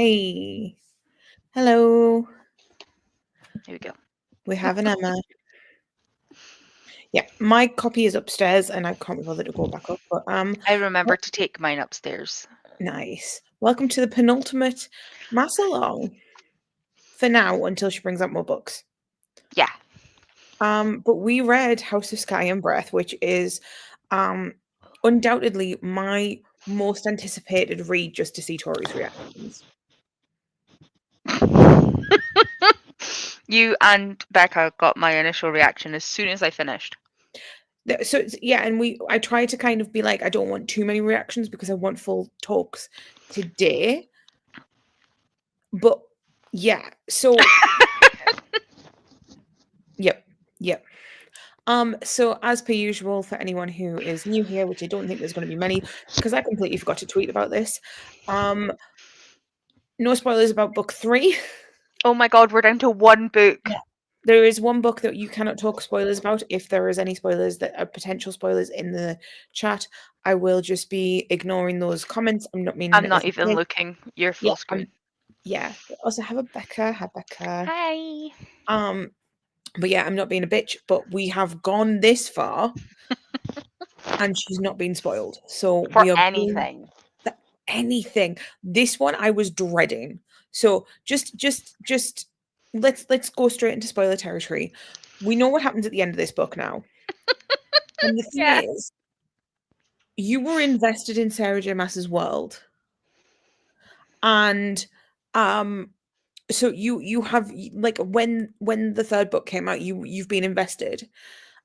Hey, hello. Here we go. We have an Emma. Yeah, my copy is upstairs, and I can't be bothered to go back up. But I remember to take mine upstairs. nice. Welcome to the penultimate Maasalong for now, until she brings out more books. Yeah. But we read House of Sky and Breath, which is undoubtedly my most anticipated read, just to see Tori's reactions. You and Becca got my initial reaction as soon as I finished. So yeah, and I try to kind of be like, I don't want too many reactions because I want full talks today. But yeah, so yep. So as per usual, for anyone who is new here, which I don't think there's going to be many, because I completely forgot to tweet about this. No spoilers about book 3. Oh my god, we're down to one book. Yeah. There is one book that you cannot talk spoilers about. If there is any spoilers that are potential spoilers in the chat, I will just be ignoring those comments. I'm not meaning I'm it as not a even dick. looking. You're Yeah, full screen. yeah. Also have a Becca. Hi Becca. Hi. Um, but yeah, I'm not being a bitch, but we have gone this far and she's not been spoiled. So For we are going anything. anything. This one I was dreading. So just let's go straight into spoiler territory. We know what happens at the end of this book now. And the thing Yeah. is, you were invested in Sarah J. Maas's world. And so you have like when the third book came out, you've been invested.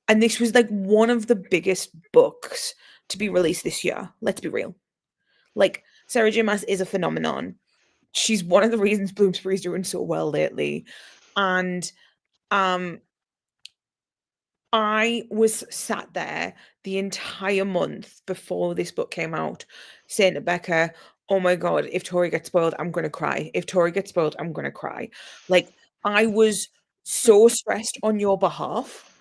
And this was like one of the biggest books to be released this year. Let's be real. Like Sarah J. Maas is a phenomenon. She's one of the reasons Bloomsbury's doing so well lately. And um I was sat there the entire month before this book came out saying to Becca, oh my god, if Tori gets spoiled, I'm gonna cry. If Tori gets spoiled, I'm gonna cry. Like I was so stressed on your behalf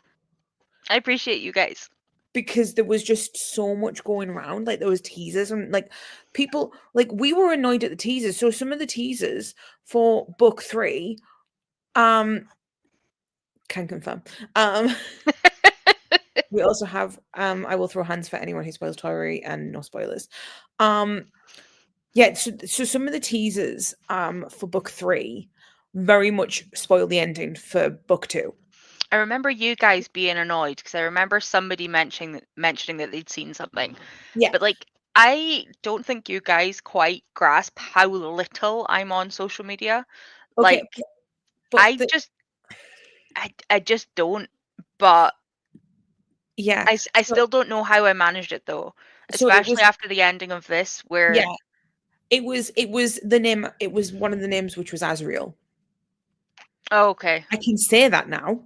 I appreciate you guys. because there was just so much going around. Like there was teasers and like people like we were annoyed at the teasers. So some of the teasers for book 3 can confirm. We also have I will throw hands for anyone who spoils Tori and no spoilers. Yeah, so some of the teasers for book 3 very much spoil the ending for book 2. I remember you guys being annoyed because I remember somebody mentioning that they'd seen something. Yeah. But like I don't think you guys quite grasp how little I'm on social media. Okay, Like but I just I just don't. But yeah. I So, still don't know how I managed it though, so it especially was after the ending of this yeah, where it was the name, it was one of the names which was Azriel. oh, okay. I can say that now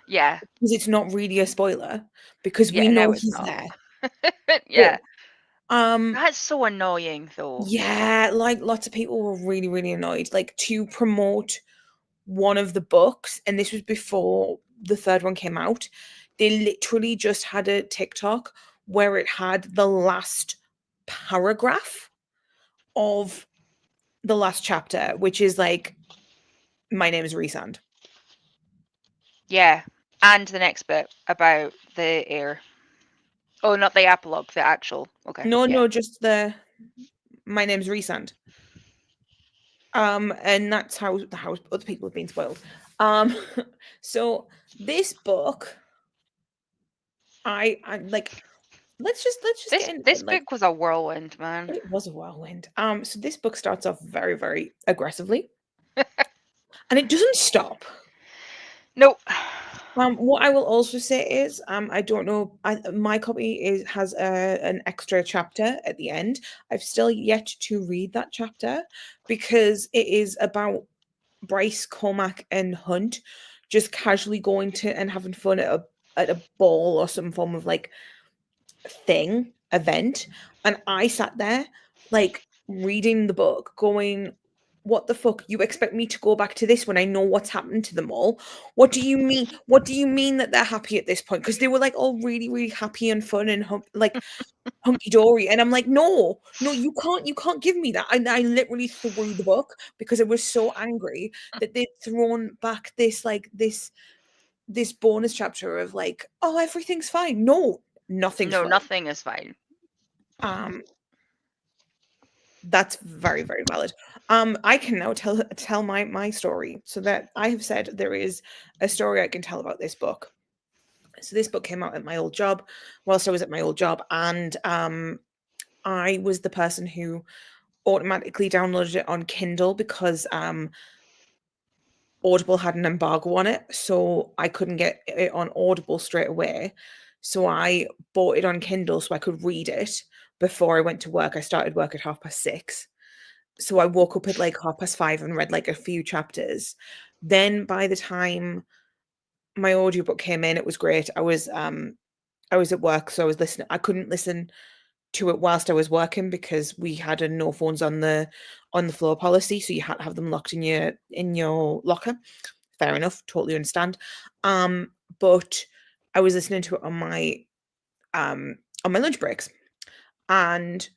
Yeah. because it's not really a spoiler because we Yeah, know no it's he's not. there. But Yeah. um That's so annoying though. yeah, like lots of people were really, really annoyed. Like to promote one of the books, and this was before the third one came out, they literally just had a TikTok where it had the last paragraph of the last chapter, which is like, my name is Resand. Yeah. And the next bit about the air. Oh, not the epilogue, the actual. Okay. No, Yeah. no, just the my name's Resand. And that's how other people have been spoiled. Um, so this book, I like let's just This get into this it. Like book was a whirlwind, man. it was a whirlwind. So this book starts off very, very aggressively, and it doesn't stop. No. What I will also say is, I don't know, my copy has an extra chapter at the end. I've still yet to read that chapter because it is about Bryce, Cormac, and Hunt just casually going to and having fun at a ball or some form of like event, and I sat there like reading the book, going, what the fuck? You expect me to go back to this when I know what's happened to them all? What do you mean? What do you mean that they're happy at this point? Because they were like all really, really happy and fun and like hunky dory, and I'm like, no, no, you can't give me that. I literally threw the book because I was so angry that they'd thrown back this bonus chapter of like, oh, everything's fine. No, nothing's No, fine. nothing is fine. Um, That's very, very valid. I can now tell my story. So that I have said there is a story I can tell about this book. So this book came out at my old job, whilst I was at my old job, and I was the person who automatically downloaded it on Kindle because Audible had an embargo on it, so I couldn't get it on Audible straight away. So I bought it on Kindle so I could read it before I went to work. I started work at 6:30. So I woke up at like 5:30 and read like a few chapters. Then by the time my audiobook came in, it was great. I was at work, so I was listening. I couldn't listen to it whilst I was working because we had a no phones on the floor policy, so you had to have them locked in your locker. Fair enough, totally understand. But I was listening to it on my lunch breaks. And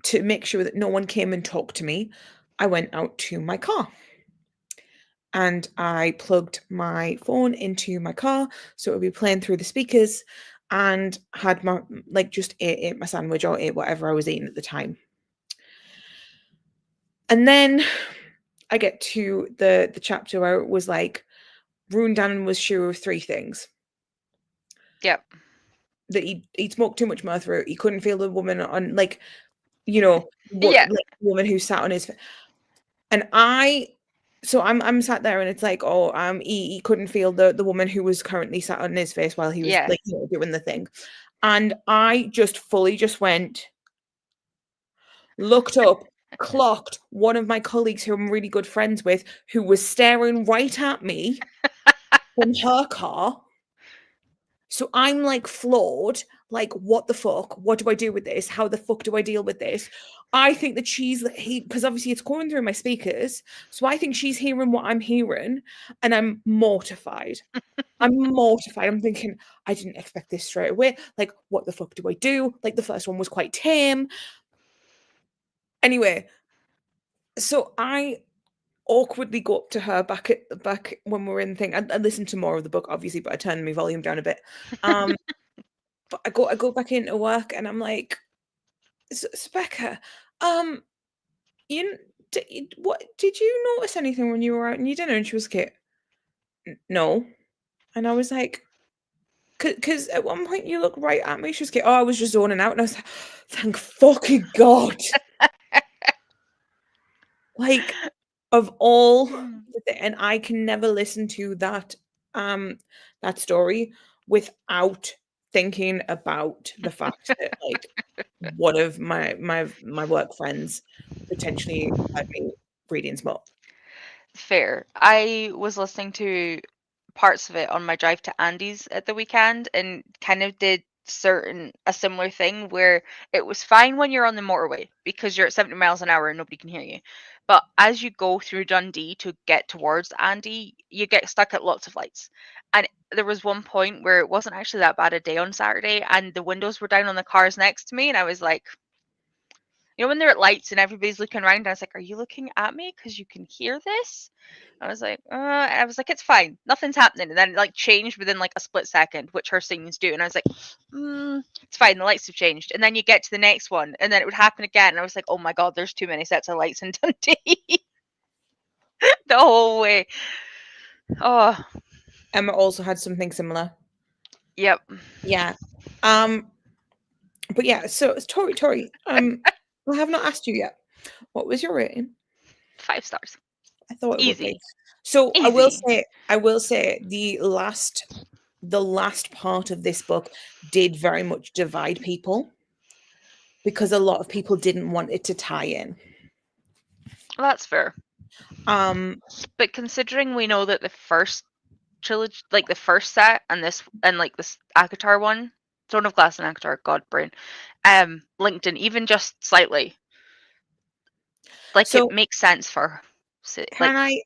to make sure that no one came and talked to me, I went out to my car and I plugged my phone into my car so it would be playing through the speakers and had my like just ate my sandwich or ate whatever I was eating at the time. And then I get to the chapter where it was like Rune Dannon was sure of three things. Yep. That he'd smoked too much murder, he couldn't feel the woman on like, you know, what Yeah. like the woman who sat on his and I'm sat there and it's like, oh, he couldn't feel the woman who was currently sat on his face while he was Yeah. like, doing the thing. And I just fully just went, looked up, clocked one of my colleagues who I'm really good friends with, who was staring right at me from her car. So I'm like floored, like, what the fuck? What do I do with this? How the fuck do I deal with this? I think that she's because obviously it's going through my speakers. So I think she's hearing what I'm hearing, and I'm mortified. I'm mortified. I'm thinking, I didn't expect this straight away. Like, what the fuck do I do? Like, the first one was quite tame. Anyway, so I awkwardly go up to her back when we're in the thing. I listened to more of the book, obviously, but I turned my volume down a bit. But I go back into work and I'm like, Becca, you what did you notice anything when you were out and you dinner? And she was like, no. And I was like, because at one point you looked right at me. She was like, oh, I was just zoning out. And I was like, thank fucking God. Like, of all, and I can never listen to that story without thinking about the fact that like one of my work friends potentially heard me reading smut. Fair. I was listening to parts of it on my drive to Andy's at the weekend and kind of did a similar thing where it was fine when you're on the motorway because you're at 70 miles an hour and nobody can hear you. But as you go through Dundee to get towards Andy, you get stuck at lots of lights. And there was one point where it wasn't actually that bad a day on Saturday and the windows were down on the cars next to me and I was like, you know, when they're at lights and everybody's looking around, I was like, "Are you looking at me? Because you can hear this?" I was like, it's fine, nothing's happening. And then it like changed within like a split second, which her scenes do. And I was like, it's fine, the lights have changed. And then you get to the next one, and then it would happen again. And I was like, oh my God, there's too many sets of lights in Dundee the whole way. Oh, Emma also had something similar. yep. Yeah. But yeah, so it's Tori. I have not asked you yet. What was your rating? 5 stars. I thought it would be. Easy. So Easy. I will say the last part of this book did very much divide people because a lot of people didn't want it to tie in. Well, that's fair. Um But considering we know that the first trilogy, like the first set and like this Akatar one, Throne of Glass and Akatar, God brain, linked in even just slightly. Like it So makes sense for can like I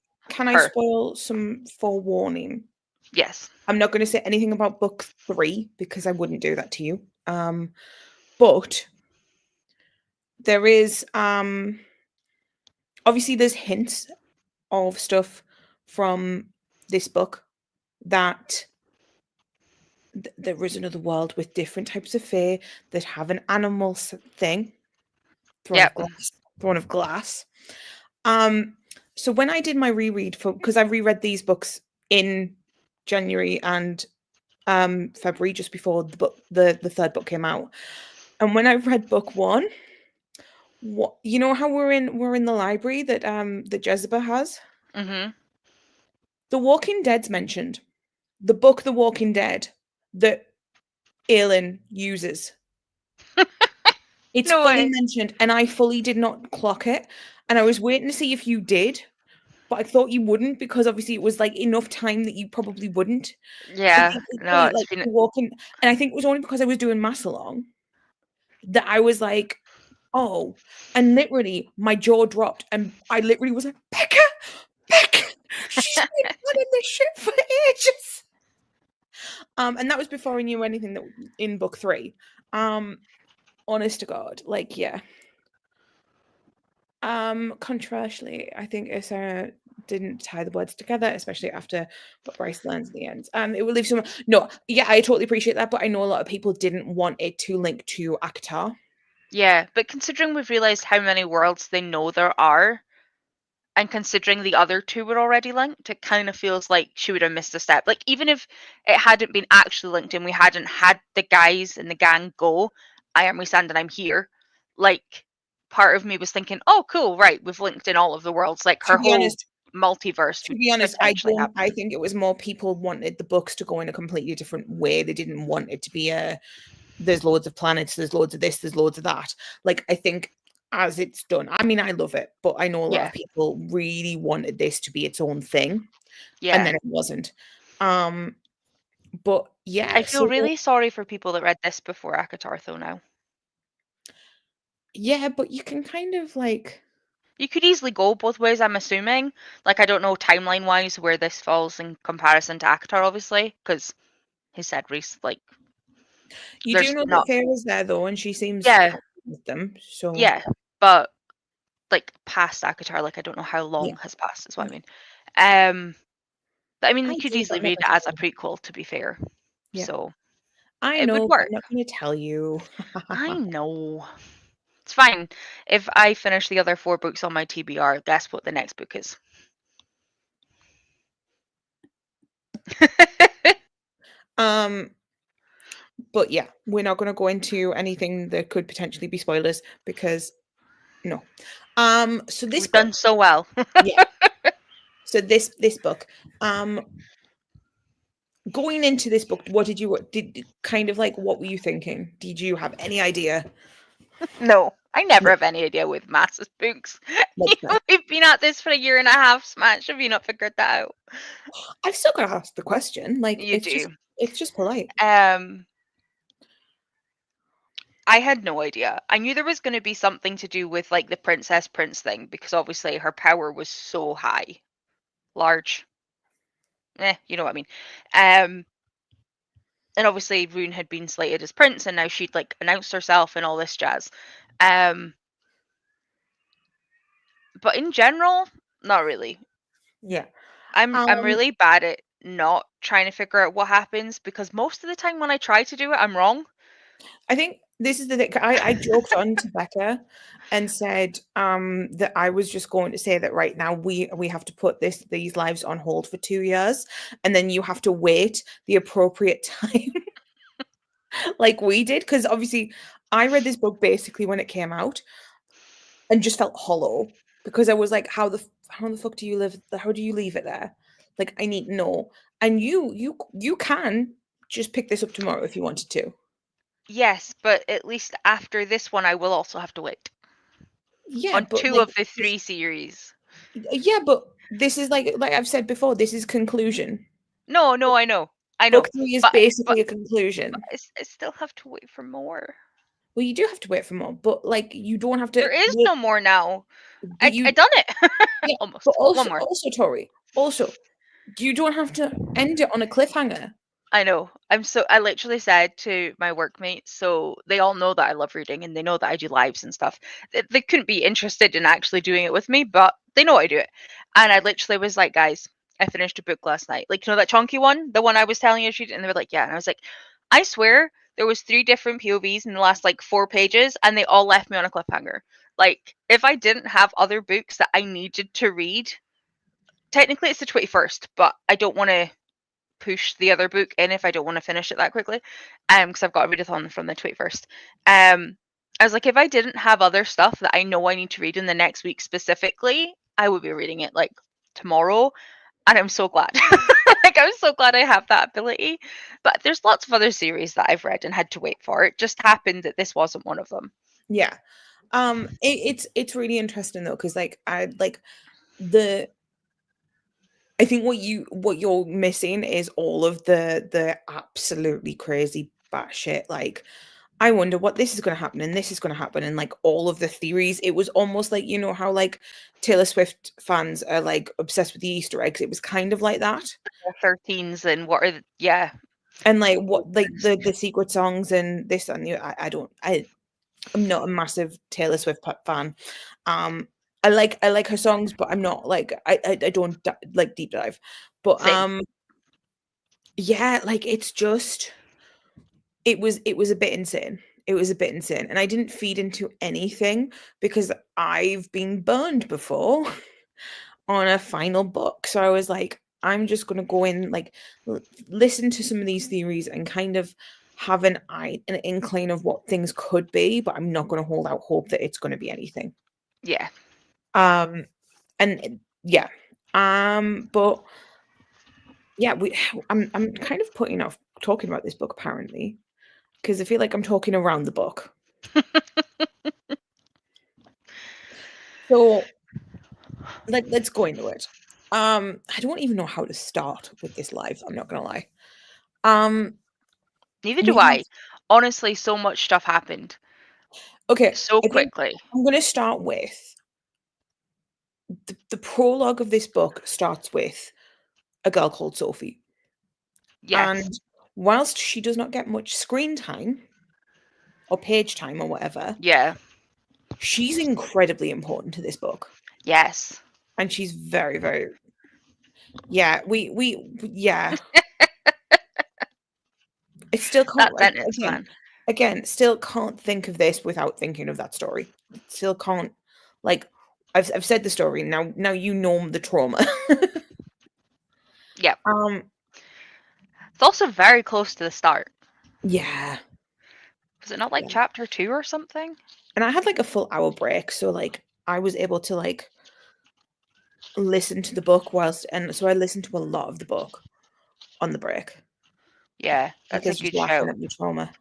her. spoil some forewarning? Yes. I'm not going to say anything about book 3 because I wouldn't do that to you. But there is obviously there's hints of stuff from this book that there is another world with different types of fae that have an animal thing, throne of Yep. glass, throne of glass. Um, so when I did my reread for because I reread these books in January and February just before the third book came out, and when I read book 1, what you know how we're in the library that Jezebel has. Mhm. The Walking Dead's mentioned. The book The Walking Dead that Aelin uses. It's No fully way. mentioned, and I fully did not clock it. And I was waiting to see if you did, but I thought you wouldn't because obviously it was like enough time that you probably wouldn't. But Yeah. yeah, No, literally, it's like been. the walking, and I think it was only because I was doing Maasalong that I was like, oh, and literally my jaw dropped, and I literally was like, Becca, Becca, she's been running this shit for ages. And that was before I knew anything that in book 3. Honest to God, like yeah. Controversially, I think Sarah didn't tie the words together, especially after what Bryce learns in the end. It will leave some. No, yeah, I totally appreciate that, but I know a lot of people didn't want it to link to Akatar. Yeah, but considering we've realized how many worlds they know there are, and considering the other two were already linked, it kind of feels like she would have missed a step. Like even if it hadn't been actually linked and we hadn't had the guys in the gang go, I am Rhysand and I'm here. Like part of me was thinking, oh cool, right, we've linked in all of the worlds. Like To her be whole honest, multiverse would I potentially don't. I happen. think it was more people wanted the books to go in a completely different way. They didn't want it to be a. There's loads of planets. There's loads of this. There's loads of that. Like I think as it's done. I mean, I love it, but I know a lot Yeah, of people really wanted this to be its own thing, and yeah. then it wasn't. Um, but I yeah, feel so really sorry for people that read this before Akatar though now. yeah, but you can kind of like You could easily go both ways, I'm assuming. Like, I don't know timeline wise where this falls in comparison to Akatar, obviously, because he said Reese, like, you do there's know that not. Feyre's there though, and she seems Yeah, happy with them. So yeah, but like past Akatar, like, I don't know how yeah, long has passed, is what I yeah, mean. Um, but I mean, I you could do, easily but read never it as a told. prequel, to be fair. Yeah, So I it would know, but work. I'm not going to tell you. I know. It's fine. If I finish the other 4 books on my TBR, guess what the next book is? um, but yeah, we're not going to go into anything that could potentially be spoilers because no. So this We've done book, so well. yeah. So this book, going into this book, what did you did kind of like what were you thinking? Did you have any idea? No, I never No, have any idea with massive books. that's fair. We've been at this for a year and a half, Smash. Have you not figured that out? I've still got to ask the question. Like You do. it's just polite. Um, I had no idea. I knew there was going to be something to do with like the princess prince thing because obviously her power was so high, large. You know what I mean. Um, and obviously Rune had been slated as prince, and now she'd like announced herself and all this jazz. Um, but in general, not really. Yeah. I'm Um, really bad at not trying to figure out what happens because most of the time when I try to do it, I'm wrong. I think this is the thing. I joked on to Becca and said that I was just going to say that right now we have to put these lives on hold for 2 years, and then you have to wait the appropriate time, like we did, because obviously I read this book basically when it came out and just felt hollow because I was like, how the fuck do you live? How do you leave it there? Like I need to know. And you can just pick this up tomorrow if you wanted to. Yes, but at least after this one, I will also have to wait Yeah, on but two like of the 3 series. yeah, but this is like I've said before, this is conclusion. No, no, I know, Book know, 3 is but basically a conclusion. I still have to wait for more. Well, you do have to wait for more, but like you don't have to There is wait. no more now. But I you, done it. yeah, but Almost. One also, more. Tori, also, you don't have to end it on a cliffhanger. I know. I literally said to my workmates, so they all know that I love reading and they know that I do lives and stuff. They couldn't be interested in actually doing it with me, but they know I do it. And I literally was like, guys, I finished a book last night. Like, you know that chunky one? The one I was telling you to read? And they were like, yeah. And I was like, I swear there was 3 different POVs in the last like 4 pages and they all left me on a cliffhanger. Like, if I didn't have other books that I needed to read, technically it's the 21st, but I don't want to push the other book in if I don't want to finish it that quickly. Because I've got a readathon from the 21st. I was like, if I didn't have other stuff that I know I need to read in the next week specifically, I would be reading it like tomorrow. And I'm so glad. Like, I'm so glad I have that ability. But there's lots of other series that I've read and had to wait for. It just happened that this wasn't one of them. Yeah. It's really interesting though, because like I like the I think what you're missing is all of the absolutely crazy batshit like I wonder what this is going to happen and this is going to happen and like all of the theories. It was almost like you know how like Taylor Swift fans are like obsessed with the Easter eggs. It was kind of like that. The 13s and what are, yeah. And like what like the secret songs and this and the I don't I'm not a massive Taylor Swift fan. Um, I like her songs, but I'm not like I don't like deep dive. But Same. yeah, like it's just it was a bit insane. It was a bit insane, and I didn't feed into anything because I've been burned before on a final book. So I was like, I'm just gonna go in like listen to some of these theories and kind of have an inkling of what things could be, but I'm not gonna hold out hope that it's gonna be anything. Yeah. Um and yeah. But yeah, I'm kind of putting off talking about this book apparently because I feel like I'm talking around the book. So let's go into it. I don't even know how to start with this live, I'm not gonna lie. Um Neither we do have I. Honestly, so much stuff happened okay, so I think quickly. I'm gonna start with the prologue of this book starts with a girl called Sophie. Yes. And whilst she does not get much screen time or page time or whatever, Yeah. she's incredibly important to this book. Yes. And she's very, very yeah, yeah. I still can't That like sentence, man. again, still can't think of this without thinking of that story. Still can't like I've said the story, now you know the trauma. Yep. um It's also very close to the start. yeah. Was it not like Yeah. chapter 2 or something? And I had like a full hour break, so like I was able to like listen to the book whilst and so I listened to a lot of the book on the break Yeah, that's a because just good laughing shout. at the trauma.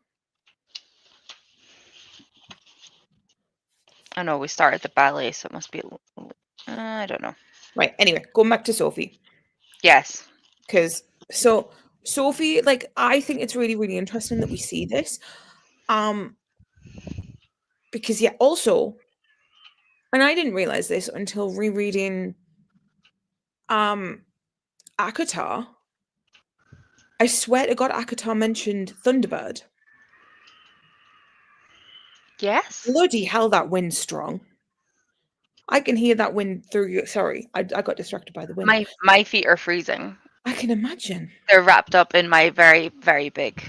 I know we started the ballet, so it must be. I don't know. Right. Anyway, going back to Sophie. Yes. Because so Sophie, like I think it's really, really interesting that we see this. Um, because yeah, also, and I didn't realize this until rereading um Akatar. I swear to God, Akatar mentioned Thunderbird. Yes. Bloody hell, that wind's strong. I can hear that wind through your sorry, I got distracted by the wind. My feet are freezing. I can imagine. They're wrapped up in my very very big,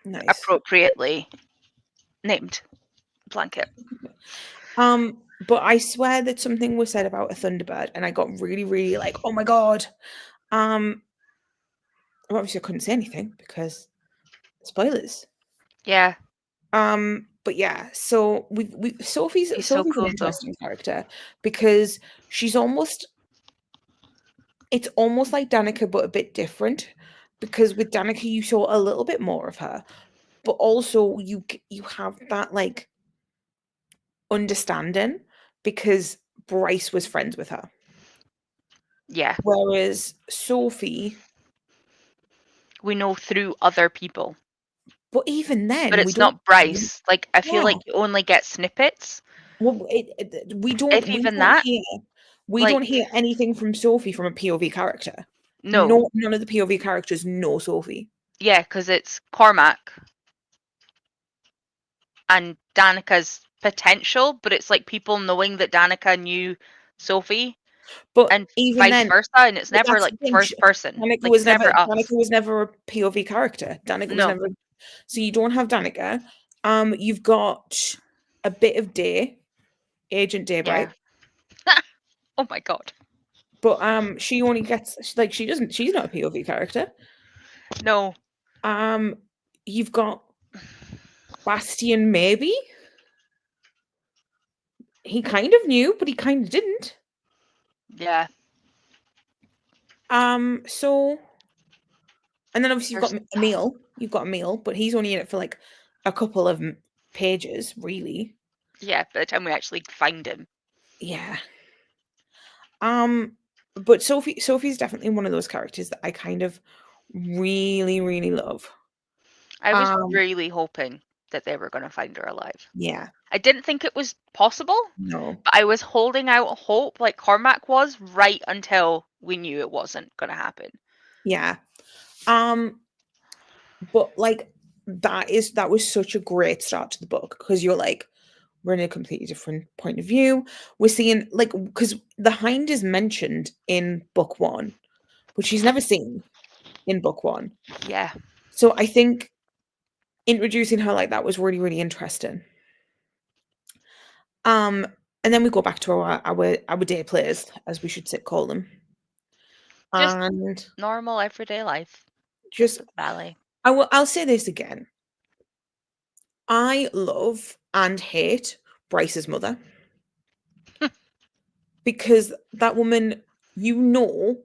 Nice. appropriately named blanket. But I swear that something was said about a Thunderbird, and I got really, really like, oh my God. Um, obviously I couldn't say anything because spoilers. Yeah, But yeah, so we he's so Sophie's an cool though. interesting character because she's almost it's almost like Danica but a bit different because with Danica you saw a little bit more of her, but also you have that like understanding because Bryce was friends with her. Yeah, Whereas Sophie, we know through other people. But even But then, we it's don't not see. Bryce. Like, I feel Yeah. like you only get snippets, Well, if we even don't that. hear we don't Like, hear anything from Sophie from a POV character. no. No, none of the POV characters know Sophie. Yeah, because it's Cormac and Danica's potential, but it's like people knowing that Danica knew Sophie But and even vice then, versa, and it's but never that's like the thing. first person. Danica Like, was it's never Danica us. was never a POV character. Danica was No. never. So you don't have Danica. You've got a bit of Day, Agent Yeah. Daybright, Oh my god. but she only gets like she doesn't. She's not a POV character. No. Um, you've got Bastian. Maybe he kind of knew, but he kind of didn't. Yeah. So, and then obviously you've got There's Emil. You've got Emil, but he's only in it for like a couple of pages, really. yeah, by the time we actually find him. Yeah. But Sophie's definitely one of those characters that I kind of really, really love. I was Um, really hoping that they were gonna find her alive. yeah, I didn't think it was possible, no, but I was holding out hope like Cormac was right until we knew it wasn't gonna happen. yeah. Um, but like that was such a great start to the book because you're like, we're in a completely different point of view. We're seeing like because the Hind is mentioned in book one, but she's never seen in book one. Yeah. So I think introducing her like that was really, really interesting. Um, and then we go back to our day players, as we should call them. Just And normal everyday life. Just just at the valley. I'll say this again. I love and hate Bryce's mother because that woman, you know,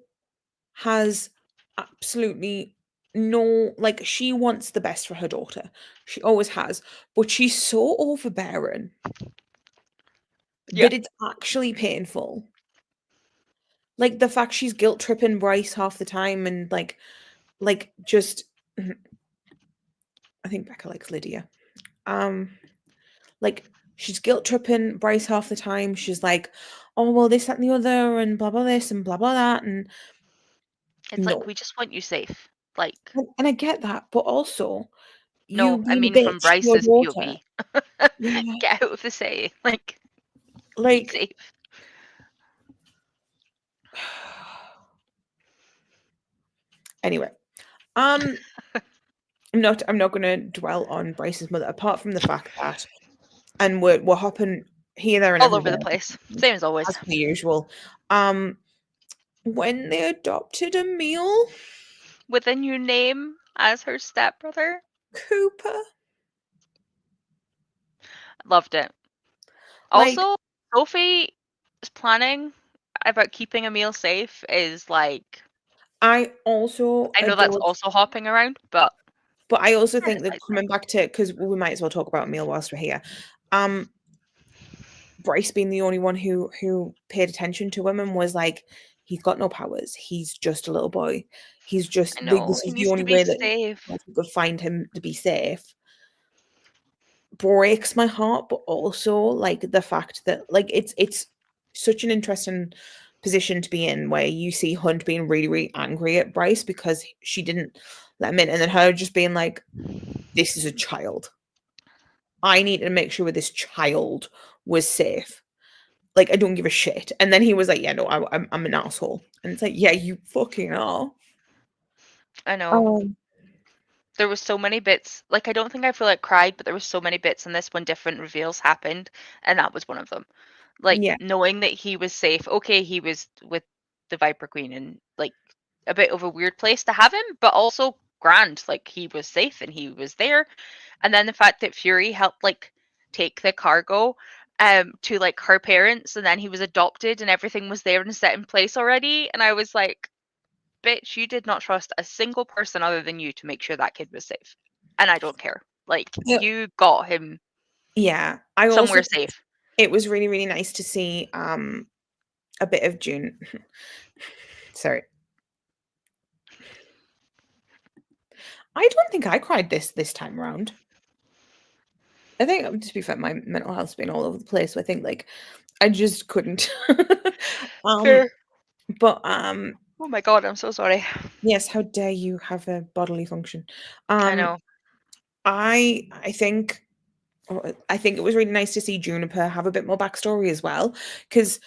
has absolutely no like she wants the best for her daughter. She always has, but she's so overbearing Yeah. that it's actually painful. Like the fact she's guilt tripping Bryce half the time and like just I think Becca likes Lydia. Um like she's guilt tripping Bryce half the time. She's like, oh well this, that and the other and blah blah this and blah blah that and It's like no. we just want you safe. Like, And I get that, but also you no, I being a mean from bitch to your Bryce's daughter. POV. Yeah. Get out of the city. Like, be Like safe. anyway. Um I'm not gonna dwell on Bryce's mother apart from the fact that and we're hopping here, there, and All over the everywhere place. Same as always. as per usual. Um when they adopted Emil With a new name as her stepbrother. Cooper, Loved it. like Also, Sophie's planning about keeping Emil safe is like, I also I know that's adored, also hopping around, but but I also kind think of that nice. coming back to because we might as well talk about Emil whilst we're here. Um, Bryce being the only one who paid attention to him and was like, he's got no powers. He's just a little boy. He's just I like know, this he is the needs only to be way that safe. we could find him to be safe. Breaks my heart, but also like the fact that like it's such an interesting position to be in where you see Hunt being really, really angry at Bryce because she didn't let him in, and then her just being like, this is a child. I need to make sure this child was safe. Like, I don't give a shit. And then he was like, yeah, no, I'm an asshole. And it's like, yeah, you fucking are. I know. Um, There was so many bits, like I don't think I feel like cried, but there was so many bits in this when different reveals happened, and that was one of them. Like yeah. knowing that he was safe. Okay, he was with the Viper Queen and like a bit of a weird place to have him, but also grand. Like he was safe and he was there. And then the fact that Fury helped like take the cargo to like her parents and then he was adopted and everything was there and set in place already. And I was like, bitch, you did not trust a single person other than you to make sure that kid was safe. And I don't care. Like, Yeah. you got him Yeah. I also somewhere think safe. it was really, really nice to see a bit of June. Sorry. I don't think I cried this time around. I think, to be fair, my mental health's been all over the place. So I think like I just couldn't. um, Fair. but Oh my god, I'm so sorry. yes, how dare you have a bodily function? I Um, know. I think I think it was really nice to see Juniper have a bit more backstory as well, because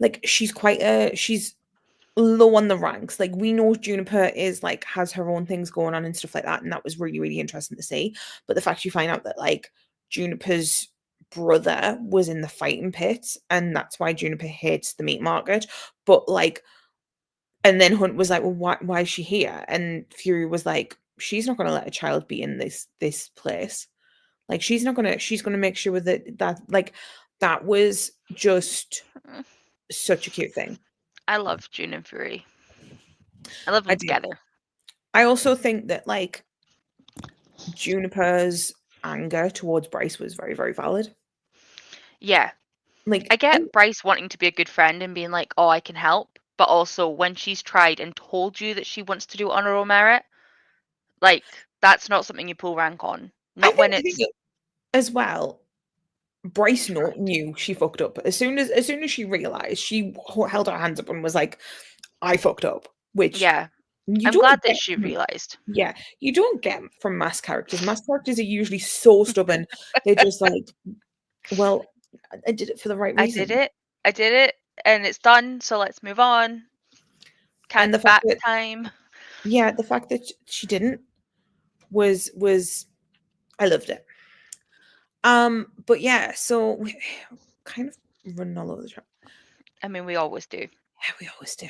like she's low on the ranks. Like we know Juniper is like has her own things going on and stuff like that, and that was really really interesting to see. But the fact you find out that like Juniper's brother was in the fighting pits, and that's why Juniper hates the meat market. But like, and then Hunt was like, "Well, why is she here?" And Fury was like, "She's not going to let a child be in this place. Like she's gonna make sure that like that was just Mm. such a cute thing." I love June and Fury. I love I them did. together. I also think that like Juniper's anger towards Bryce was very, very valid. Yeah. I Like, and get Bryce wanting to be a good friend and being like, oh, I can help. But also, when she's tried and told you that she wants to do honorable merit, like, that's not something you pull rank on. Not when I think it's. as well, Bryce knew she fucked up as soon as she realized, she held her hands up and was like, "I fucked up," which Yeah. you I'm don't glad that get. she realized. Yeah, you don't get from mass characters. Mass characters are usually so stubborn. They're just like, well, I did it for the right I did reason. it. I did it. And it's done. So let's move on. And Can't the fact back that, time. yeah, the fact that she didn't was I loved it. But yeah, so we kind of running all over the shop. I mean, we always do. Yeah, we always do.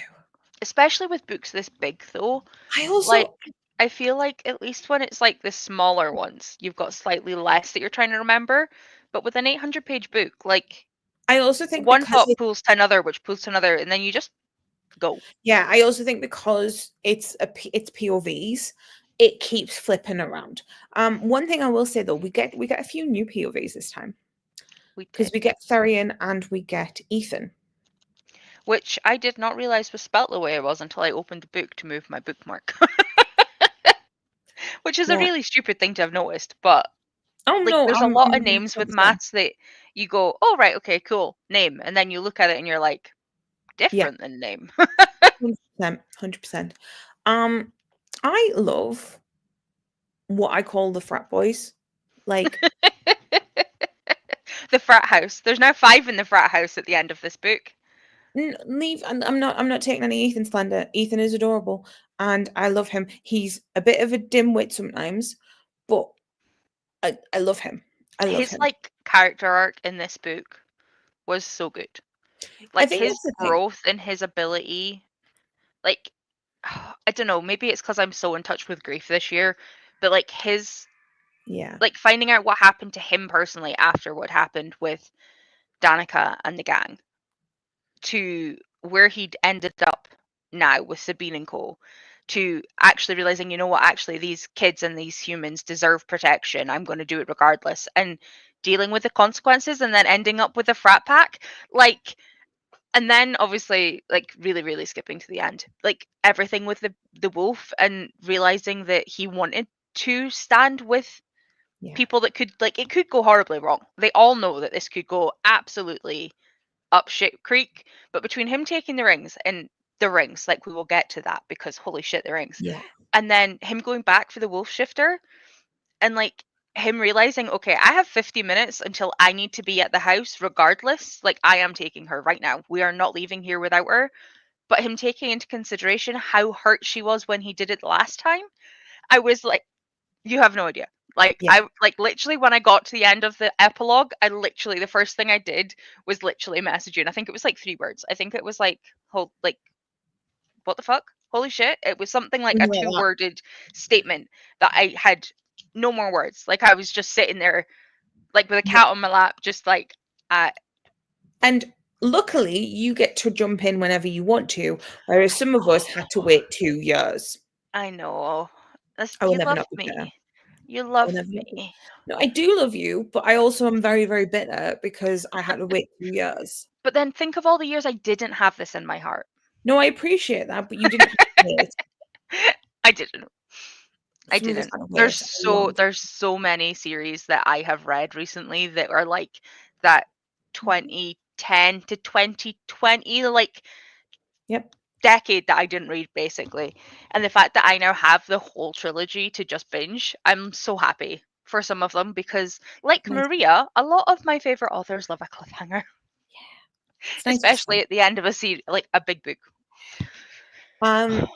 Especially with books this big, though. I Like, also, I feel like at least when it's like the smaller ones, you've got slightly less that you're trying to remember. But with an 800-page book, like, I also think one because thought pulls to another, which pulls to another, and then you just go. yeah, I also think because it's POVs, it keeps flipping around. One thing I will say though, we get a few new POVs this time We because did. we get Therian and we get Ethan. Which I did not realize was spelt the way it was until I opened the book to move my bookmark. Which is a Yeah. really stupid thing to have noticed, but Oh like no, there's a lot I'm of names with 100%. maths that you go, oh right, okay, cool, name, and then you look at it and you're like, Yeah, different than name. 100%, 100%. Um, I love what I call the frat boys. Like The frat house. There's now 5 in the frat house at the end of this book. Leave. I'm not taking any Ethan slander. Ethan is adorable, and I love him. He's a bit of a dimwit sometimes, but I love him. I love His him. like character arc in this book was so good. I Like think his that's the thing. growth and his ability, like I don't know, maybe it's because I'm so in touch with grief this year, but like his Yeah, like finding out what happened to him personally after what happened with Danica and the gang to where he'd ended up now with Sabine and Co. To actually realizing, you know what, actually these kids and these humans deserve protection. I'm going to do it regardless, and dealing with the consequences, and then ending up with a frat pack, like, and then obviously like really really skipping to the end, like everything with the wolf and realizing that he wanted to stand with yeah, people that could like it could go horribly wrong. They all know that this could go absolutely up shit creek, but between him taking the rings, like we will get to that because holy shit, the rings, yeah, and then him going back for the wolf shifter, and like him realizing, okay, I have 50 minutes until I need to be at the house regardless. Like I am taking her right now. We are not leaving here without her. But him taking into consideration how hurt she was when he did it the last time, I was like, you have no idea. Like yeah, I like literally when I got to the end of the epilogue, I literally the first thing I did was literally message you. And I think it was like 3 words. I think it was like like what the fuck? Holy shit. It was something like a something two like that. worded statement that I had no more words. Like I was just sitting there like with a Yeah, cat on my lap, just like uh and luckily you get to jump in whenever you want to, whereas I some of us had to know. wait 2 years. I know. That's, I will you never love not be bitter. me. You I will love never not be. me. No, I do love you, but I also am very, very bitter because I had to wait 2 years. But then think of all the years I didn't have this in my heart. No, I appreciate that, but you didn't have to wait. I didn't. I Some of his didn't. final There's works I so love. there's so many series that I have read recently that are like that 2010 to 2020 like Yep. decade that I didn't read basically. And the fact that I now have the whole trilogy to just binge, I'm so happy for some of them because like Nice. Maria, a lot of my favorite authors love a cliffhanger, It's nice to especially see. at the end of a series like a big book. Um,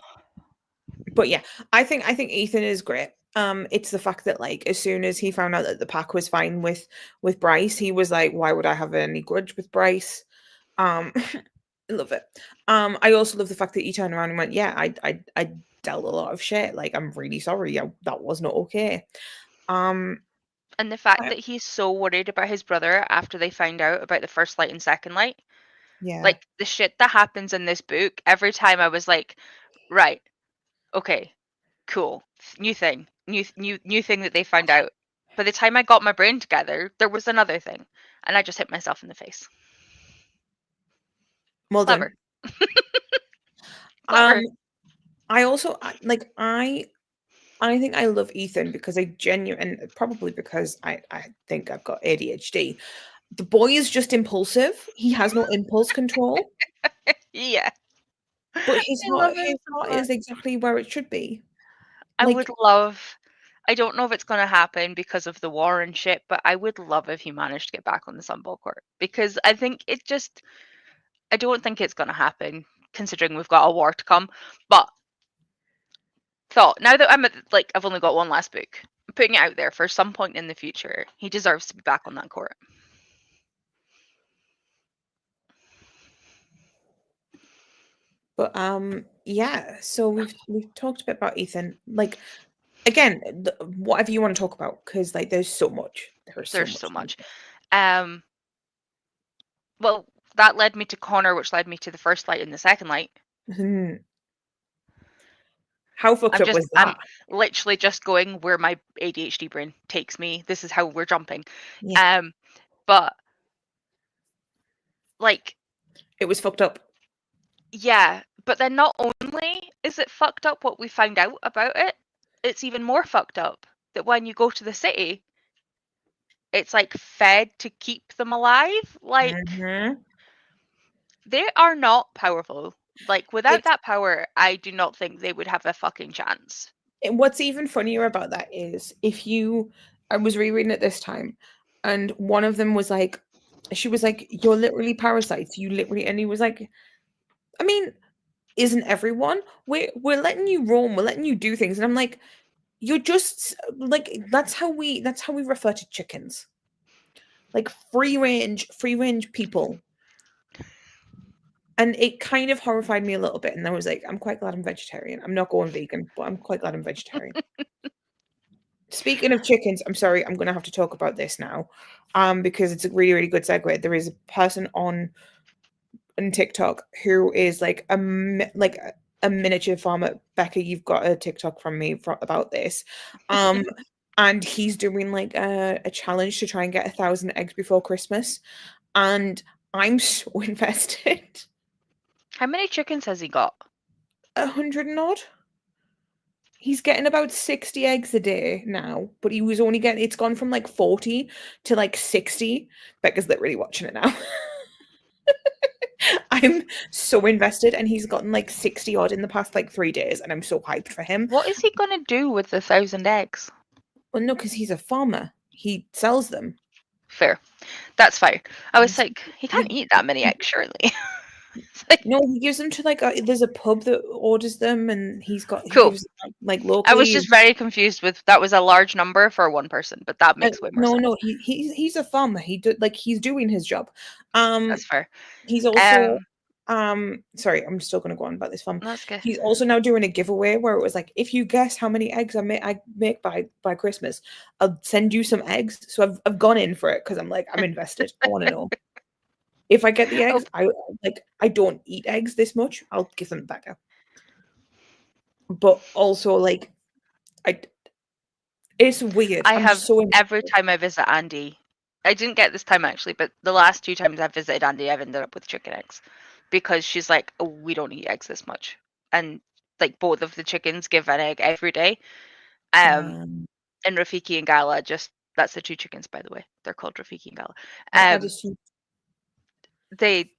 but yeah, I think Ethan is great. It's the fact that like as soon as he found out that the pack was fine with Bryce, he was like, why would I have any grudge with Bryce? I love it. I also love the fact that he turned around and went, yeah, I dealt a lot of shit. Like, I'm really sorry. That was not okay. Um, And the fact I- that he's so worried about his brother after they find out about the first light and second light. yeah. Like the shit that happens in this book, every time I was like, right, okay, cool, new thing, new thing that they found out. By the time I got my brain together, there was another thing, and I just hit myself in the face. Well done. Clever, Um, clever. I think I love Ethan because I genuine and probably because I think I've got ADHD. The boy is just impulsive. He has no impulse control, Yeah, but I love his him so heart is much. exactly where it should be. I would Like, love. I don't know if it's going to happen because of the war and shit, but I would love if he managed to get back on the Sunball court because I think it just. I don't think it's going to happen considering we've got a war to come, but thought now that I'm at like I've only got one last book. I'm putting it out there for some point in the future. He deserves to be back on that court. but yeah. So we've talked a bit about Ethan. Like, again, whatever you want to talk about, because like there's so much. There's so There's so much. much. Um well, that led me to Connor, which led me to the first light and the second light. Mhm. How fucked up was I'm that? literally just going where my ADHD brain takes me. This is how we're jumping. Yeah, Um but like it was fucked up. yeah, but then not only is it fucked up what we find out about it, it's even more fucked up that when you go to the city, it's like fed to keep them alive. Like Hmm. they are not powerful. Like without It's that power, I do not think they would have a fucking chance. And what's even funnier about that is if you, I was rereading it this time, and one of them was like, she was like, "You're literally parasites. You literally," and he was like, "I mean, isn't everyone? We're letting you roam. We're letting you do things." And I'm like, "You're just like that's how we refer to chickens, like free range people." And it kind of horrified me a little bit. And I was like, "I'm quite glad I'm vegetarian. I'm not going vegan, but I'm quite glad I'm vegetarian." Speaking of chickens, I'm sorry, I'm gonna have to talk about this now, because it's a really, really good segue. There is a person on TikTok who is like a miniature farmer. Becca, you've got a TikTok from me about this, um, and he's doing like a challenge to try and get 1,000 eggs before Christmas, and I'm so invested. How many chickens has he got? 100 and odd. He's getting about 60 eggs a day now, but he was only getting it's gone from like 40 to like 60. Becca's literally watching it now. I'm so invested, and he's gotten like 60 odd in the past like 3 days, and I'm so hyped for him. What is he gonna do with the 1,000 eggs? Well, no, because he's a farmer. He sells them. Fair. That's fine. I was He's, like, he can't he, eat that many he eggs, surely. It's like, no, he gives them to like there's a pub that orders them, and he cool. gives them like I was locally. just very confused with that was a large number for one person, but that makes way more No, sense. no, he's a farmer. He's doing his job. Um, That's fair. He's also Um, sorry, I'm still gonna go on about this farm. that's good. He's also now doing a giveaway where it was like, if you guess how many eggs I make by Christmas, I'll send you some eggs. So I've gone in for it because I'm like, I'm invested. I want to know. If I get the Oh, eggs, I don't eat eggs this much. I'll give them back out. But also like I it's weird. I I'm have so every invested. time I visit Andy. I didn't get this time actually, but the last two times I've visited Andy, I've ended up with chicken eggs because she's like, oh, we don't eat eggs this much, and like both of the chickens give an egg every day, Um, And Rafiki and Gala, that's the two chickens, by the way. They're called Rafiki and Gala. I'd assume. They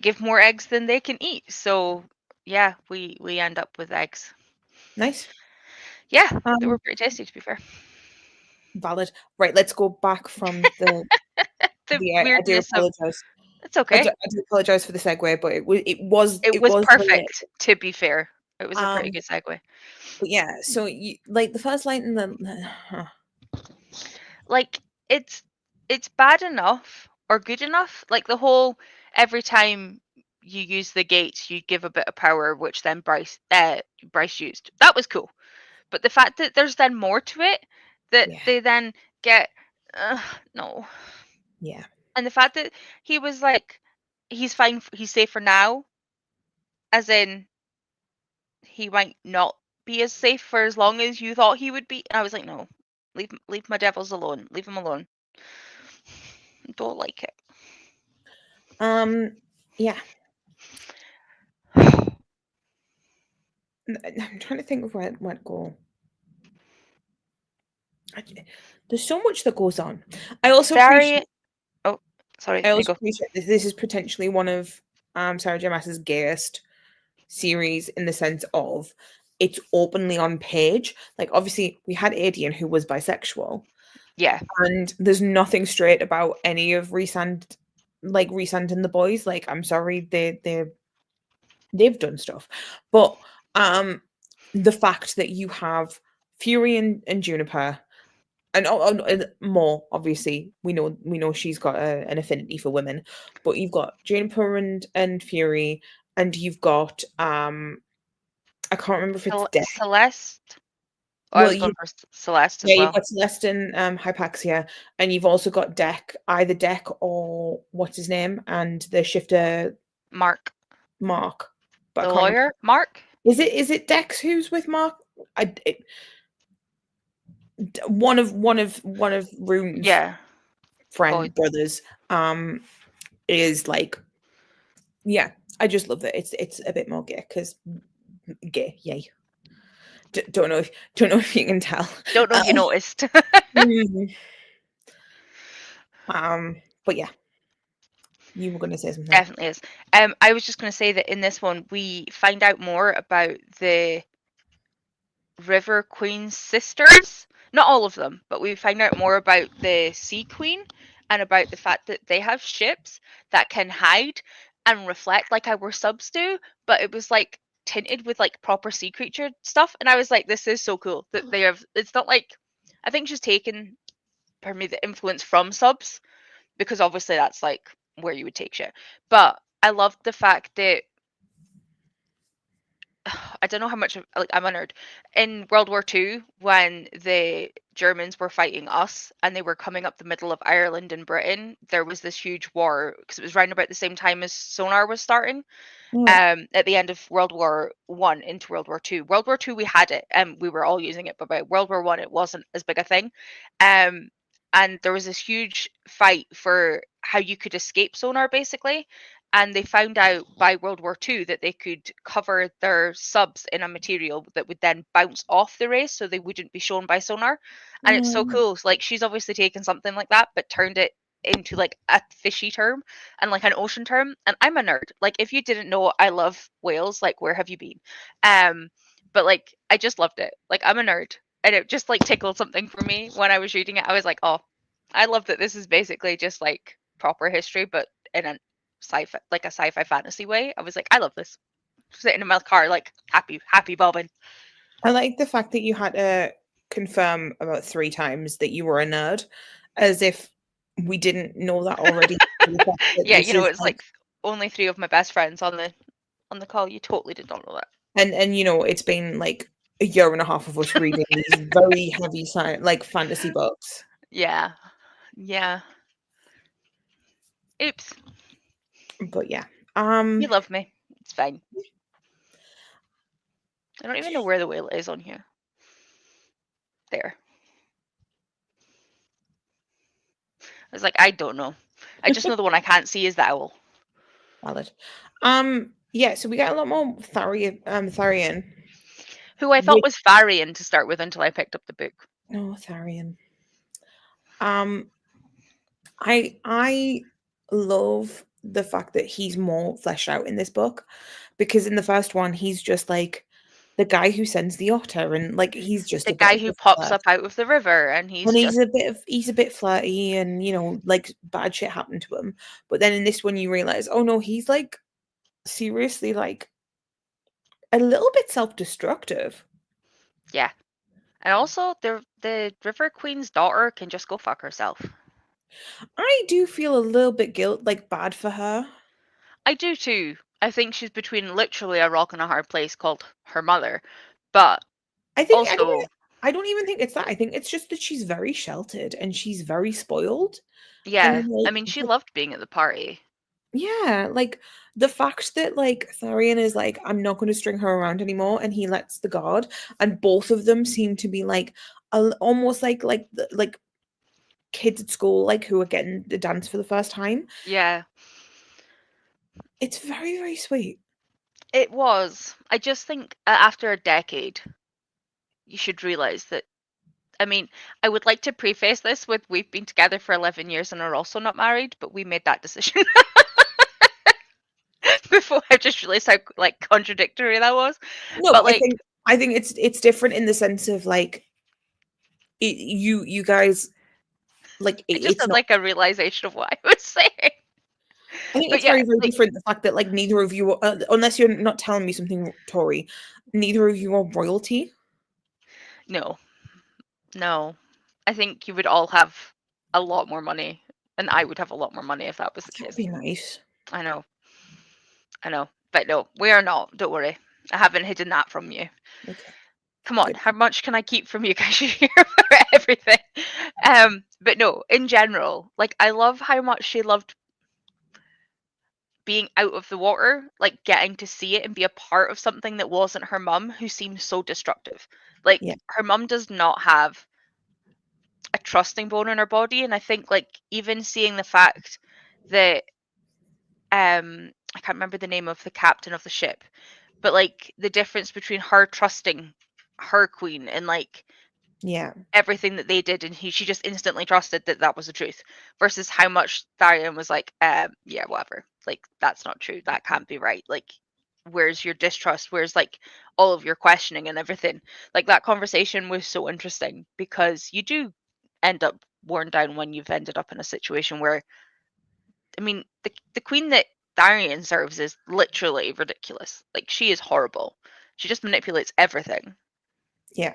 give more eggs than they can eat. So yeah, we end up with eggs. Nice. Yeah, they were pretty tasty, to be fair. Valid. Right, let's go back from the The I do weirdness of apologize. it's okay. I do apologize for the segue, but It it was was related. perfect, to be fair. It was a pretty good segue. But yeah, so you like the first line in the Like it's bad enough or good enough. Like the whole every time you use the gates, you give a bit of power, which then Bryce used. That was cool. But the fact that there's then more to it, that yeah, they then get, no. yeah. And the fact that he was like, he's fine, he's safe for now, as in he might not be as safe for as long as you thought he would be. And I was like, no, leave my devils alone. Leave him alone. Don't like it. Yeah. I'm trying to think of where it go. There's so much that goes on. I also Very. appreciate. Oh, sorry. I You also go. appreciate this is potentially one of Sarah J. Maas's gayest series in the sense of it's openly on page. Like obviously we had Adian who was bisexual. Yeah. And there's nothing straight about any of Rhysand and the boys. Like I'm sorry, they've done stuff. But the fact that you have Fury and Juniper and more obviously we know she's got an affinity for women, but you've got Juniper and Fury, and you've got I can't remember if it's Deck. Celeste. Oh, I Well, was you going for Celeste as yeah, you've well. got Celeste and Hypaxia, and you've also got Deck, either Deck or what's his name, and the shifter Mark. Mark. But The I can't remember. lawyer? Mark? Is it Dex who's with Mark? One of Rune's Yeah. Oh, brothers is like, yeah, I just love that it's a bit more gay because gay, yay. Don't know if you can tell. don't know if you noticed. Mm, but yeah, you were going to say something. Definitely is. I was just going to say that in this one, we find out more about the River Queen's sisters. Not all of them, but we find out more about the Sea Queen and about the fact that they have ships that can hide and reflect like our subs do, but it was like tinted with like proper sea creature stuff. And I was like, this is so cool that they have. It's not like, I think she's taken, pardon me, the influence from subs, because obviously that's like where you would take shit. But I loved the fact that I don't know how much like I'm a nerd. In World War II, when the Germans were fighting us and they were coming up the middle of Ireland and Britain, there was this huge war because it was around about the same time as sonar was starting. Mm. At the end of World War One into World War Two. World War Two we had it and we were all using it, but by World War One it wasn't as big a thing. Um, and there was this huge fight for how you could escape sonar basically. And they found out by World War Two that they could cover their subs in a material that would then bounce off the race so they wouldn't be shown by sonar. And it's so Mm. cool. Like she's obviously taken something like that, but turned it into like a fishy term and like an ocean term. And I'm a nerd. Like if you didn't know I love whales, like where have you been? But like I just loved it. Like I'm a nerd. And it just like tickled something for me when I was reading it. I was like, oh, I love that this is basically just like proper history, but in a sci-fi like a sci-fi fantasy way. I was like, I love this. Sitting in my car, like happy bobbing. I like the fact that you had to confirm about 3 times that you were a nerd, as if we didn't know that already. The fact that Yeah, this you know, is it's like only three of my best friends on the call. You totally did not know that. and it's been like a year and a half of us reading these very heavy science, like fantasy books. Yeah. Yeah. Oops. But yeah, You love me. It's fine. I don't even know where the whale is on here. There. I was like, I don't know. I just know the one I can't see is the owl. valid. Yeah, so we get a lot more Tharian. who I thought Which, was Varian to start with until I picked up the book. no, Tharian. Um, I love the fact that he's more fleshed out in this book because in the first one he's just like the guy who sends the otter and like he's just The a bit guy of who a pops flirt. up out of the river and And he's just he's a bit flirty and like bad shit happened to him. But then in this one you realize, oh no, he's like seriously like a little bit self-destructive. yeah. And also the River Queen's daughter can just go fuck herself. I do feel a little bit like bad for her. I do too. I think she's between literally a rock and a hard place called her mother. But I think also, I don't even think it's that. I think it's just that she's very sheltered and she's very spoiled. yeah. And I like mean, she loved being at the party. yeah, like the fact that like Tharian is like, I'm not going to string her around anymore, and he lets the guard, and both of them seem to be like almost like kids at school, like who are getting the dance for the first time. Yeah, It's very, very sweet. it was. I just think after a decade, you should realize that. I mean, I would like to preface this with we've been together for 11 years and are also not married, but we made that decision before. I just realized how like contradictory that was. No, But but like, I think it's different in the sense of like you guys like it just it's had not. like a realization of what I was saying. I think But it's yeah, very, very like different the fact that like neither of you, unless you're not telling me something, Tori, neither of you are royalty. no, no. I think you would all have a lot more money, and I would have a lot more money if that was the That would case. be nice. I know, I know. But no, we are not. Don't worry. I haven't hidden that from you. Okay, Come on, good. how much can I keep from you guys? You're here for everything. But no, in general, like I love how much she loved being out of the water, like getting to see it and be a part of something that wasn't her mum, who seems so destructive. Yeah, Like her mum does not have a trusting bone in her body, and I think like even seeing the fact that I can't remember the name of the captain of the ship, but like the difference between her trusting her queen and like yeah, everything that they did, and she just instantly trusted that that was the truth, versus how much Tharian was like, yeah, whatever, like that's not true, that can't be right, like where's your distrust, where's like all of your questioning and everything. Like that conversation was so interesting because you do end up worn down when you've ended up in a situation where, I mean, the queen that Tharian serves is literally ridiculous, like she is horrible, she just manipulates everything. yeah,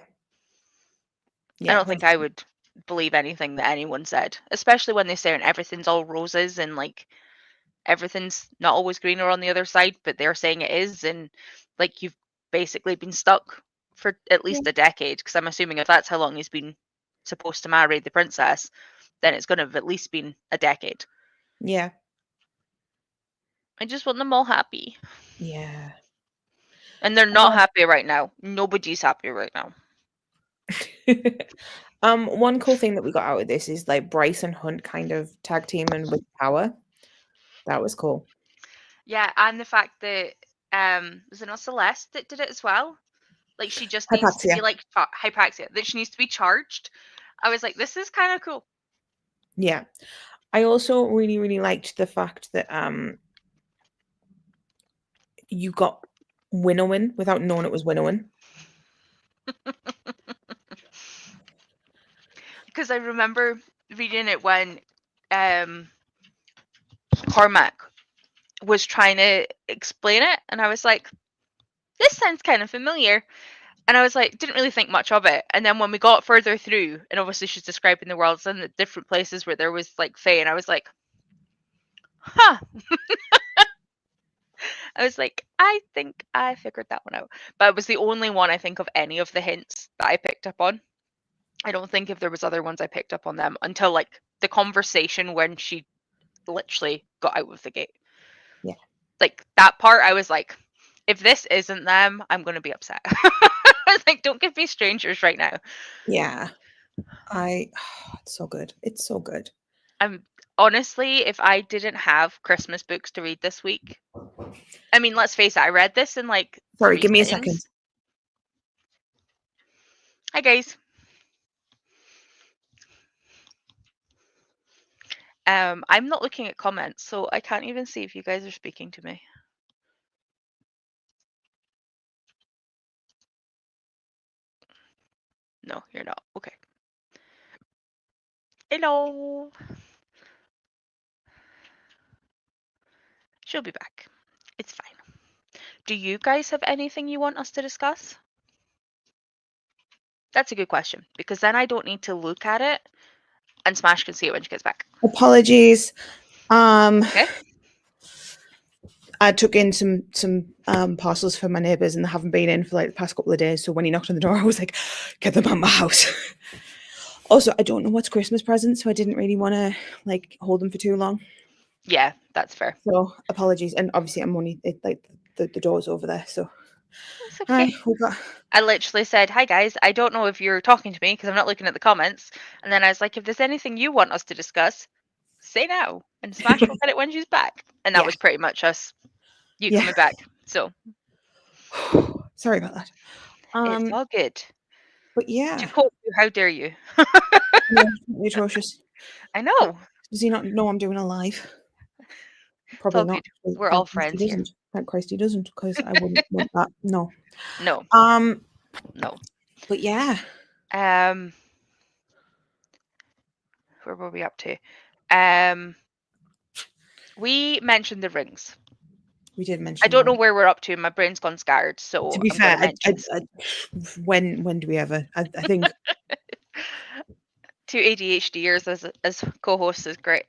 I yeah. don't think I would believe anything that anyone said, especially when they say everything's all roses and like everything's not always greener on the other side, but they're saying it is, and like you've basically been stuck for at Yeah, least a decade. Because I'm assuming if that's how long he's been supposed to marry the princess, then it's going to have at least been a decade. yeah, I just want them all happy, yeah. and they're not happy right now. Nobody's happy right now. One cool thing that we got out of this is like Bryce and Hunt kind of tag team and with power. That was cool. Yeah, and the fact that was it not Celeste that did it as well? Like she just needs to Hypaxia. be like hypaxia, that she needs to be charged. I was like, this is kind of cool. Yeah. I also really, really liked the fact that you got winnowing without knowing it was winnowing. Because I remember reading it when um Cormac was trying to explain it, and I was like, this sounds kind of familiar. And I was like, didn't really think much of it. And then when we got further through, and obviously she's describing the worlds and the different places where there was like Fae, and I was like, huh. I was like, I think I figured that one out. But it was the only one I think of any of the hints that I picked up on. I don't think if there was other ones I picked up on them until like the conversation when she literally got out of the gate. Yeah. Like that part, I was like, if this isn't them, I'm gonna be upset. I was like, don't give me strangers right now. Yeah. I it's so good. It's so good. I'm honestly, if I didn't have Christmas books to read this week, I mean, let's face it, I read this in like Sorry, three give me a second. sittings. Hi, guys. I'm not looking at comments, so I can't even see if you guys are speaking to me. No, you're not. Okay. Hello. She'll be back. It's fine. Do you guys have anything you want us to discuss? That's a good question, because then I don't need to look at it and Smash can see it when she gets back. Apologies. Okay. I took in some parcels for my neighbours, and they haven't been in for like the past couple of days. So when he knocked on the door, I was like, "Get them out my house." Also, I don't know what's Christmas presents, so I didn't really want to like hold them for too long. Yeah, that's fair. So apologies, and obviously I'm only like the door's over there. So It's okay. hi, we got. I literally said, "Hi guys, I don't know if you're talking to me because I'm not looking at the comments." And then I was like, "If there's anything you want us to discuss, say now." And Smash will get it when she's back. And that Yeah, was pretty much us. You yeah. coming back. So Sorry about that. it's all good. But To yeah, quote you, how dare you? no, atrocious. I know. Does he not know I'm doing a live? It's Probably all not. good. We're all Thank Christ he friends here. doesn't. Thank Christ he doesn't, because I wouldn't want that. No. No, Um, no. but yeah, Um, where were we up to? Um, we mentioned the rings. we did I mention the don't know ring. where we're up to. My brain's gone scared, To so be I'm going fair, to mention when do we ever? I think two ADHDers as co-hosts is great.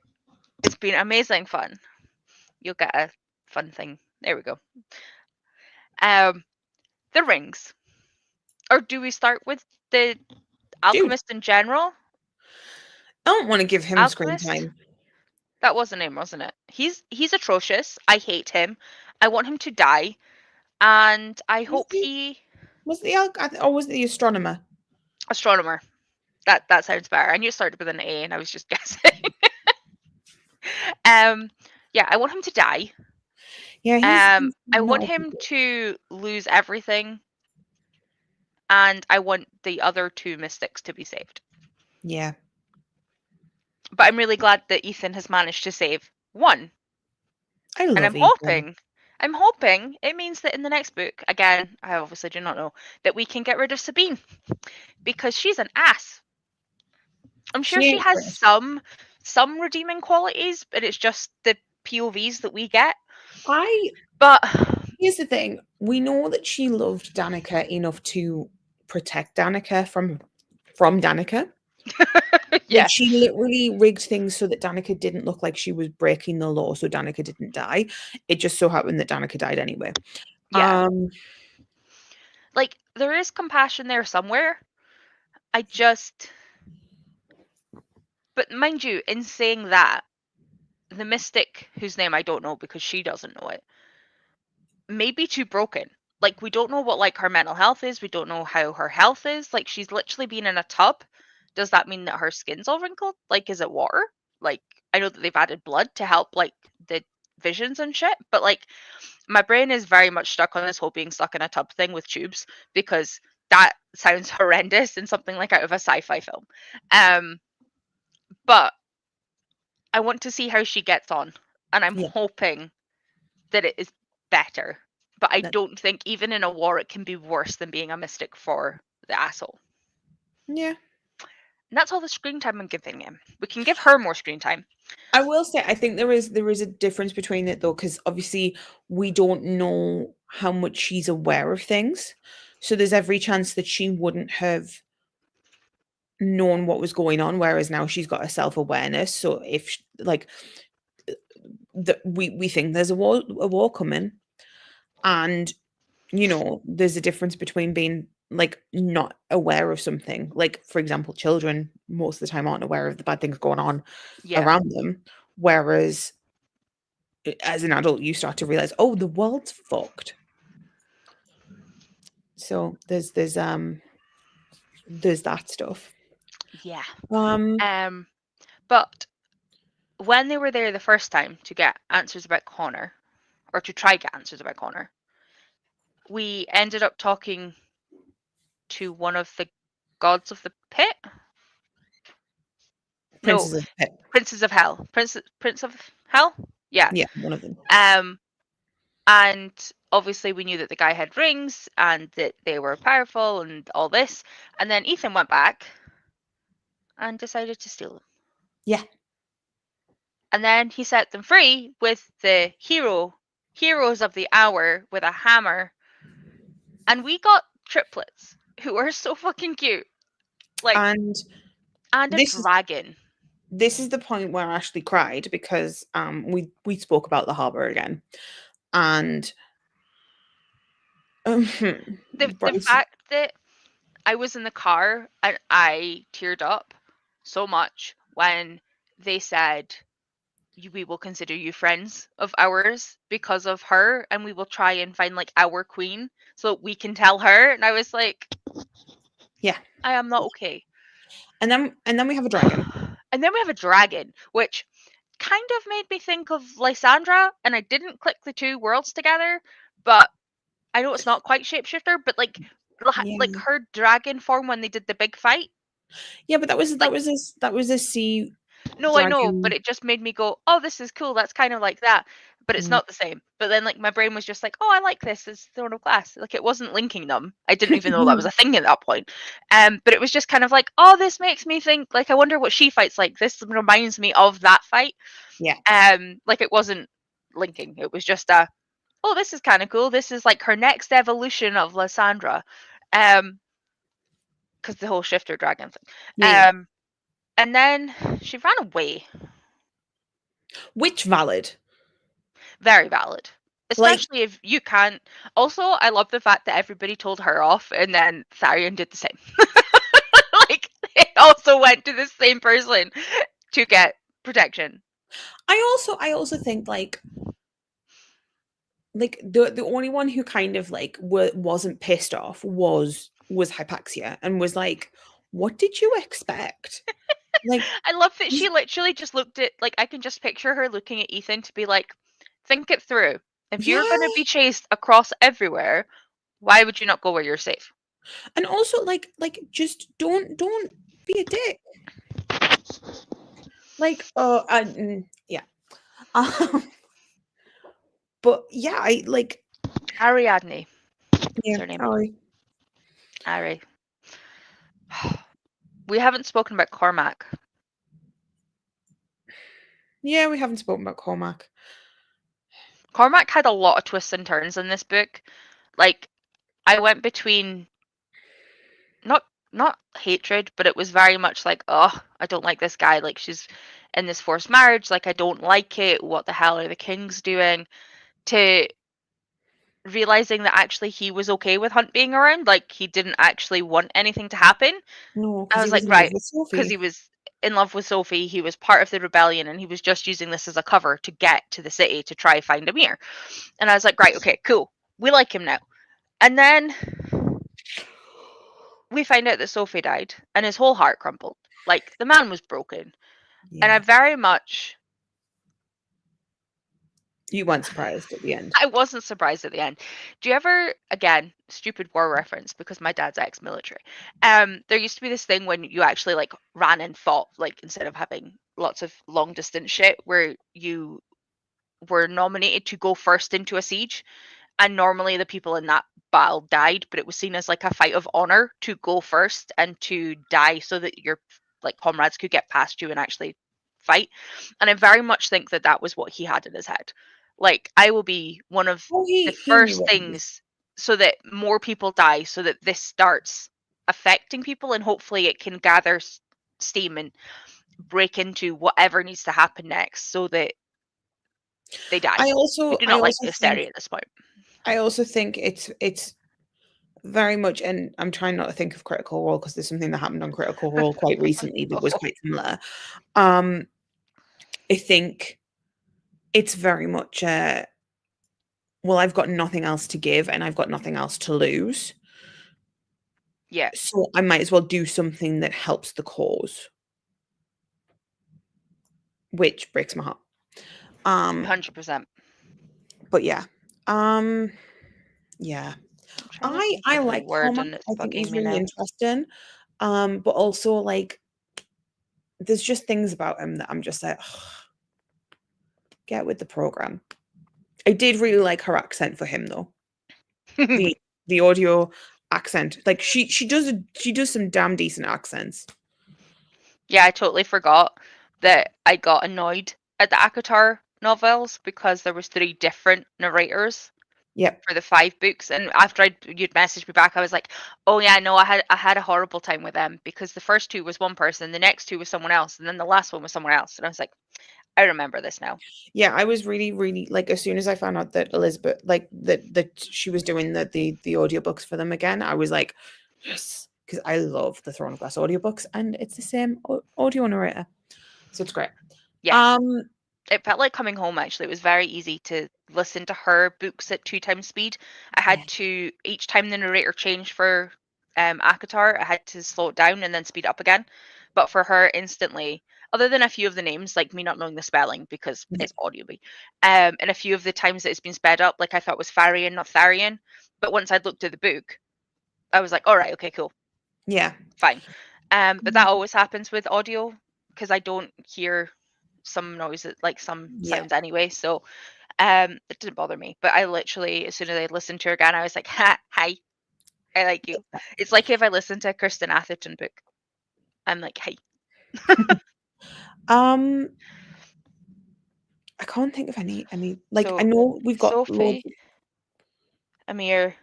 It's been amazing fun. You'll get a fun thing. There we go. Um, the rings. Or do we start with the dude, alchemist in general? I don't want to give him screen Alchemist? time. That was the name, wasn't it? He's atrocious. I hate him. I want him to die, and I Was hope the he or was it the astronomer? astronomer. That sounds better. I knew it started with an A, and I was just guessing. um, yeah, I want him to die. Yeah, he's I want not. him to lose everything, and I want the other two mystics to be saved. Yeah, But I'm really glad that Ethan has managed to save one, I and love Ethan. I'm hoping it means that in the next book, again, I obviously do not know, that we can get rid of Sabine because she's an ass. I'm sure She she ain't has great. some redeeming qualities, but it's just the POVs that we get. I But Here's the thing: we know that she loved Danica enough to protect Danica from Danica. Like yeah, she literally rigged things so that Danica didn't look like she was breaking the law, so Danica didn't die. It just so happened that Danica died anyway. yeah. Um, Like there is compassion there somewhere. I just but mind you, in saying that, the mystic whose name I don't know because she doesn't know it may be too broken. Like we don't know what like her mental health is. We don't know how her health is. Like she's literally been in a tub. Does that mean that her skin's all wrinkled? Like is it water? Like I know that they've added blood to help like the visions and shit, but like my brain is very much stuck on this whole being stuck in a tub thing with tubes because that sounds horrendous and something like out of a sci-fi film. Um, but I want to see how she gets on, and I'm yeah, hoping that it is better. But I that, don't think even in a war it can be worse than being a mystic for the asshole. yeah. And that's all the screen time I'm giving him. We can give her more screen time. I will say I think there is a difference between it though, because obviously we don't know how much she's aware of things. So there's every chance that she wouldn't have known what was going on, whereas now she's got a self-awareness. So if like we think there's a war coming, and there's a difference between being like not aware of something, like for example children most of the time aren't aware of the bad things going on Yeah. around them, whereas as an adult you start to realize, oh, the world's fucked. So there's that stuff. Yeah. um Um, but when they were there the first time to get answers about Connor, or to try get answers about Connor, we ended up talking to one of the gods of the pit. No, Princes of the Pit. princes of hell. Prince of hell. Yeah. Yeah, one of them. Um, and obviously we knew that the guy had rings and that they were powerful and all this. And then Ethan went back and decided to steal them. Yeah. And then he set them free with the heroes of the hour with a hammer. And we got triplets who are so fucking cute. Like, And and a this is dragon. this is the point where I actually cried because we spoke about the harbor again, and The Bryce, fact that I was in the car and I teared up so much when they said, we will consider you friends of ours because of her, and we will try and find like our queen so we can tell her. And I was like, yeah, I am not okay. and then we have a dragon. And then we have a dragon, which kind of made me think of Lysandra, and I didn't click the two worlds together, but I know it's not quite shapeshifter, but like Yeah, her dragon form when they did the big fight. yeah, but that was Like, a sea no, I know, but dragon. it just made me go, "Oh, this is cool. That's kind of like that." But it's Mm. not the same. But then like my brain was just like, "Oh, I like this. It's Throne of Glass." Like it wasn't linking them. I didn't even know that was a thing at that point. But it was just kind of like, "Oh, this makes me think like I wonder what she fights like. This reminds me of that fight." Yeah, Like it wasn't linking. It was just oh, this is kind of cool. This is like her next evolution of Lysandra. Because the whole shifter dragon thing. yeah, yeah. And then she ran away. Which valid? Very valid. Like, Especially if you can't. Also, I love the fact that everybody told her off and then Tharion did the same. Like, they also went to the same person to get protection. I also think like the only one who kind of like wasn't pissed off was Hypaxia and was like, what did you expect? Like, I love that she literally just looked at, like, I can just picture her looking at Ethan to be like, think it through. If you're going to yeah. be chased across everywhere, why would you not go where you're safe? And also like just don't be a dick. Like, yeah. Um, but yeah, I like, Ariadne. That's yeah, her name. sorry. Ari. We haven't spoken about Cormac. Yeah, we haven't spoken about Cormac. Cormac had a lot of twists and turns in this book. Like, I went between not hatred, but it was very much like, oh, I don't like this guy. Like, she's in this forced marriage. Like, I don't like it. What the hell are the kings doing? To realizing that actually he was okay with Hunt being around. Like, he didn't actually want anything to happen. No, I because he was was like, in love right, with because he Sophie. was in love with Sophie. He was part of the rebellion, and he was just using this as a cover to get to the city to try find Amir. And I was like, right, okay, cool. We like him now. And then we find out that Sophie died, and his whole heart crumbled. Like, the man was broken. And I Yeah. very much, You weren't surprised at the end. I wasn't surprised at the end. Do you ever, again, stupid war reference because my dad's ex-military. There used to be this thing when you actually like ran and fought, like instead of having lots of long distance shit, where you were nominated to go first into a siege, and normally the people in that battle died, but it was seen as like a fight of honor to go first and to die so that your like comrades could get past you and actually fight. And I very much think that that was what he had in his head. Like, I will be one of Oh, the he knew first what he was. things so that more people die, so that this starts affecting people, and hopefully it can gather steam and break into whatever needs to happen next so that they die. I I also do I not like also the think hysteria at this point. I also think it's very much, and I'm trying not to think of Critical Role because there's something that happened on Critical Role quite recently that was Oh, quite similar. Um, I think it's very much well, I've got nothing else to give and I've got nothing else to lose. yeah, So I might as well do something that helps the cause, which breaks my heart. Um, 100%. but yeah. Um, yeah. I'm trying to I think I of the like word Cormac. and it's I think bugging he's me really now. interesting. But also like there's just things about him that I'm just like, "Ugh, get with the program." I did really like her accent for him though. The the audio accent. Like she does some damn decent accents. Yeah, I totally forgot that I got annoyed at the Akatar novels because there was three different narrators Yep. for the five books, and after you'd messaged me back, I was like, "Oh yeah, no, I had a horrible time with them because the first two was one person, the next two was someone else, and then the last one was someone else." And I was like, "I remember this now." Yeah, I was really, really like as soon as I found out that Elizabeth like that she was doing the audiobooks for them again, I was like, yes, because I love the Throne of Glass audiobooks and it's the same audio narrator. So it's great. Yeah, Um it felt like coming home actually. It was very easy to listen to her books at two times speed. I yeah, had to each time the narrator changed for Akatar, I had to slow it down and then speed up again. But for her instantly, other than a few of the names, like me not knowing the spelling because yeah, it's audiobook, and a few of the times that it's been sped up, like I thought it was Tharian, not Tharian. But once I'd looked at the book, I was like, all right, okay, cool, yeah. fine. But that always happens with audio because I don't hear some noises, like some Yeah. sounds anyway. So it didn't bother me. But I literally, as soon as I listened to her again, I was like, ha, hi, I like you. It's like if I listen to a Kristen Atherton book, I'm like, hey. Um I can't think of any like I So know we've got loads Sophie, Amir,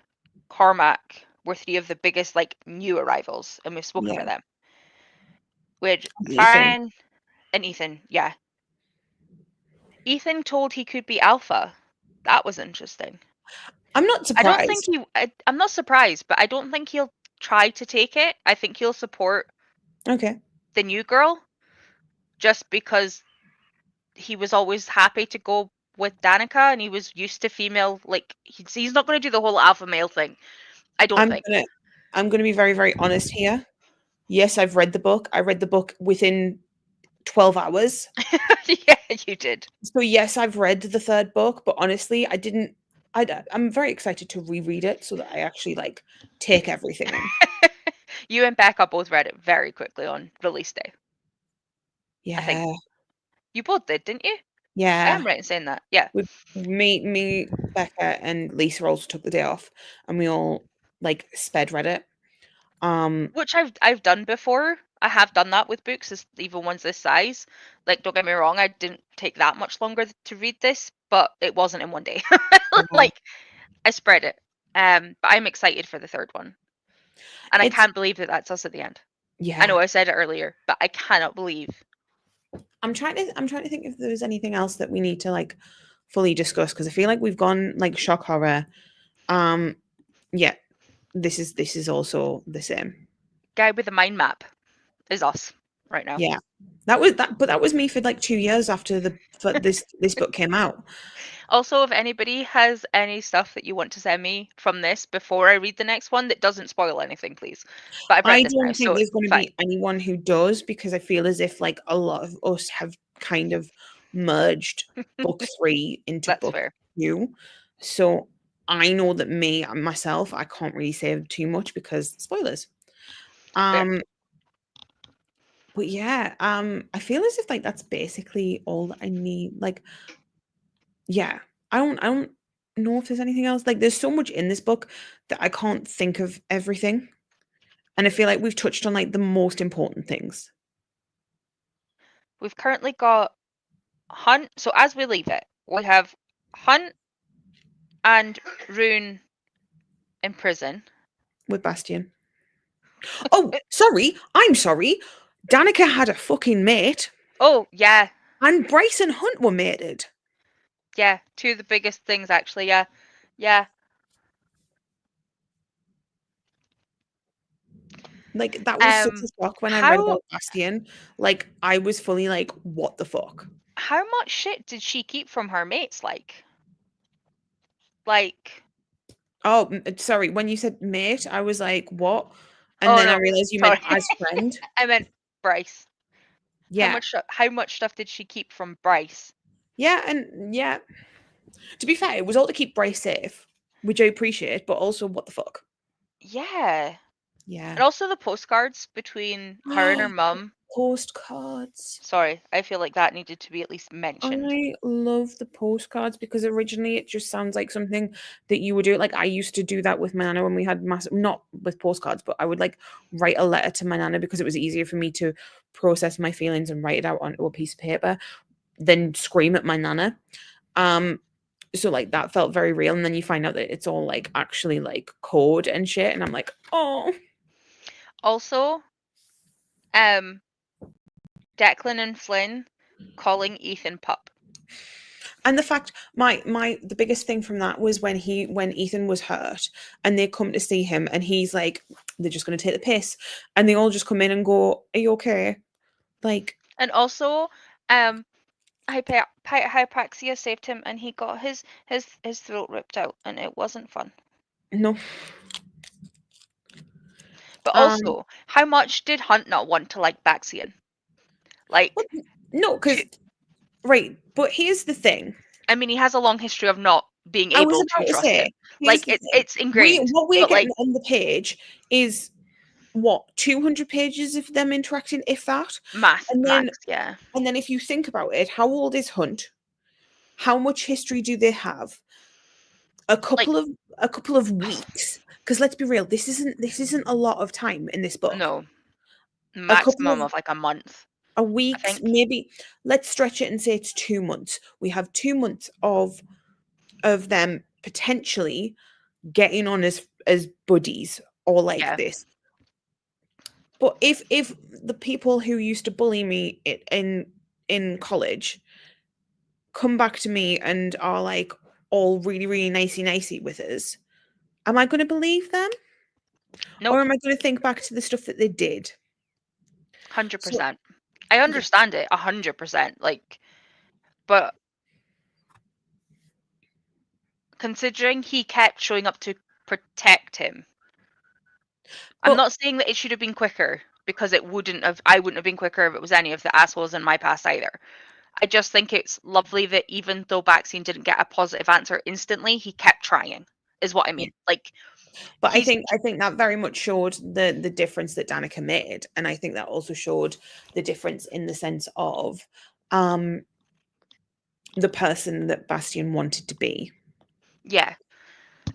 Cormac were three of the biggest like new arrivals, and we've spoken yeah, about them. With Ethan. Farron and Ethan, yeah. Ethan told he could be Alpha. That was interesting. I'm not I don't think surprised. I'm not surprised, but I don't think he'll try to take it. I think he'll support Okay. the new girl just because he was always happy to go with Danica and he was used to female, like he's not going to do the whole alpha male thing. I don't I'm think. gonna I'm gonna be very, very honest here. Yes, I've read the book. I read the book within 12 hours. Yeah, you did. So yes, I've read the third book, but honestly, I didn't I'm very excited to reread it so that I actually like take everything in. You and Becca both read it very quickly on release day. I think Yeah. you both did, didn't you? I Yeah. am right in saying that. Yeah. Me, Becca, and Lisa also took the day off, and we all like sped read it. Which I've done before. I have done that with books, even ones this size. Like, don't get me wrong, I didn't take that much longer to read this, but it wasn't in one day. Yeah. Like, I spread it. But I'm excited for the third one, and I It's can't believe that that's us at the end. I yeah. know I said it earlier, but I cannot believe I'm trying to think if there's anything else that we need to like fully discuss because I feel like we've gone like shock horror. Um, yeah, this is also the same. guy with the mind map is us right now. Yeah, that was me for like 2 years after this book came out. Also, if anybody has any stuff that you want to send me from this before I read the next one that doesn't spoil anything, please. But I've read I this now, don't think so there's going to fine. be anyone who does because I feel as if like a lot of us have kind of merged book three into That's book fair. two. So I know that me and myself, I can't really say too much because spoilers. Fair. Um, but yeah, I feel as if like that's basically all that I need. Like, yeah, I don't know if there's anything else. Like, there's so much in this book that I can't think of everything. And I feel like we've touched on like the most important things. We've currently got Hunt. So as we leave it, we have Hunt and Rune in prison. With Bastion. Oh, sorry. I'm sorry. Danica had a fucking mate, Oh, yeah. and Bryce and Hunt were mated. Yeah. Two of the biggest things, actually. Yeah. Yeah. Like, that was such a shock when I read How about Bastion. Like, I was fully like, what the fuck? how much shit did she keep from her mates? Like, Oh, sorry. When you said mate, I was like, what? And oh then I no, realized you meant sorry. as friend. I meant Bryce. Yeah. How much stuff did she keep from Bryce? Yeah. And yeah, to be fair, it was all to keep Bryce safe, which I appreciate, but also, what the fuck? Yeah. Yeah. And also the postcards between her and her mum. Postcards. Sorry, I feel like that needed to be at least mentioned. I love the postcards because originally it just sounds like something that you would do. Like I used to do that with my nana when we had massive, not with postcards, but I would like write a letter to my nana because it was easier for me to process my feelings and write it out onto a piece of paper than scream at my nana. Um, so like that felt very real, and then you find out that it's all like actually like code and shit, and I'm like, oh. Also, um, Declan and Flynn calling Ethan pup. And the fact my the biggest thing from that was when Ethan was hurt and they come to see him and he's like, they're just gonna take the piss. And they all just come in and go, are you okay? Like, And also, hypaxia saved him, and he got his throat ripped out, and it wasn't fun. no. But Um also, how much did Hunt not want to like Baxian? well, Like, no, because right, but here's the thing. I mean, he has a long history of not being I was able to about to trust say, him. here's Like, the thing. it's ingrained. What we're But getting like, on the page is what, 200 pages of them interacting, if that. And then max, yeah. if you think about it, how old is Hunt? How much history do they have? A Like, couple of weeks. Because let's be real, this isn't a lot of time in this book. no, A couple maximum of of like a month, I weeks, think. maybe. Let's stretch it and say it's 2 months. We have 2 months of them potentially getting on as buddies or like Yeah. this. But if the people who used to bully me in college come back to me and are like all really really nicey with us, am I going to believe them? Or Nope. am I going to think back to the stuff that they did? So 100%. I yeah, understand it 100%. Like, but considering he kept showing up to protect him, I'm but not saying that it should have been quicker because it wouldn't have. I wouldn't have been quicker if it was any of the assholes in my past either. I just think it's lovely that even though Baxian didn't get a positive answer instantly, he kept trying. Is what I yeah, mean. Like, but he's I think that very much showed the difference that Danica made, and I think that also showed the difference in the sense of um the person that Bastian wanted to be. yeah.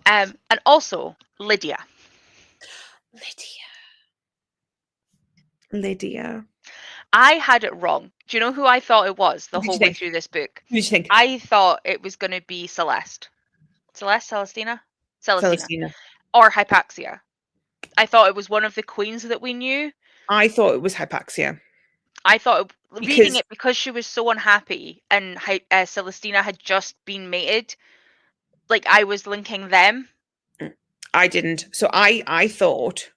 And also Lydia. Lydia. Lydia. I had it wrong. Do you know who I thought it was the What did whole you way think? through this book? What did you think? I thought it was going to be Celeste. Celestina? Celestina. Celestina. Or Hypaxia. I thought it was one of the queens that we knew. I thought it was hypaxia I thought reading because it because she was so unhappy and Celestina had just been mated. Like I was linking them. I didn't. So I thought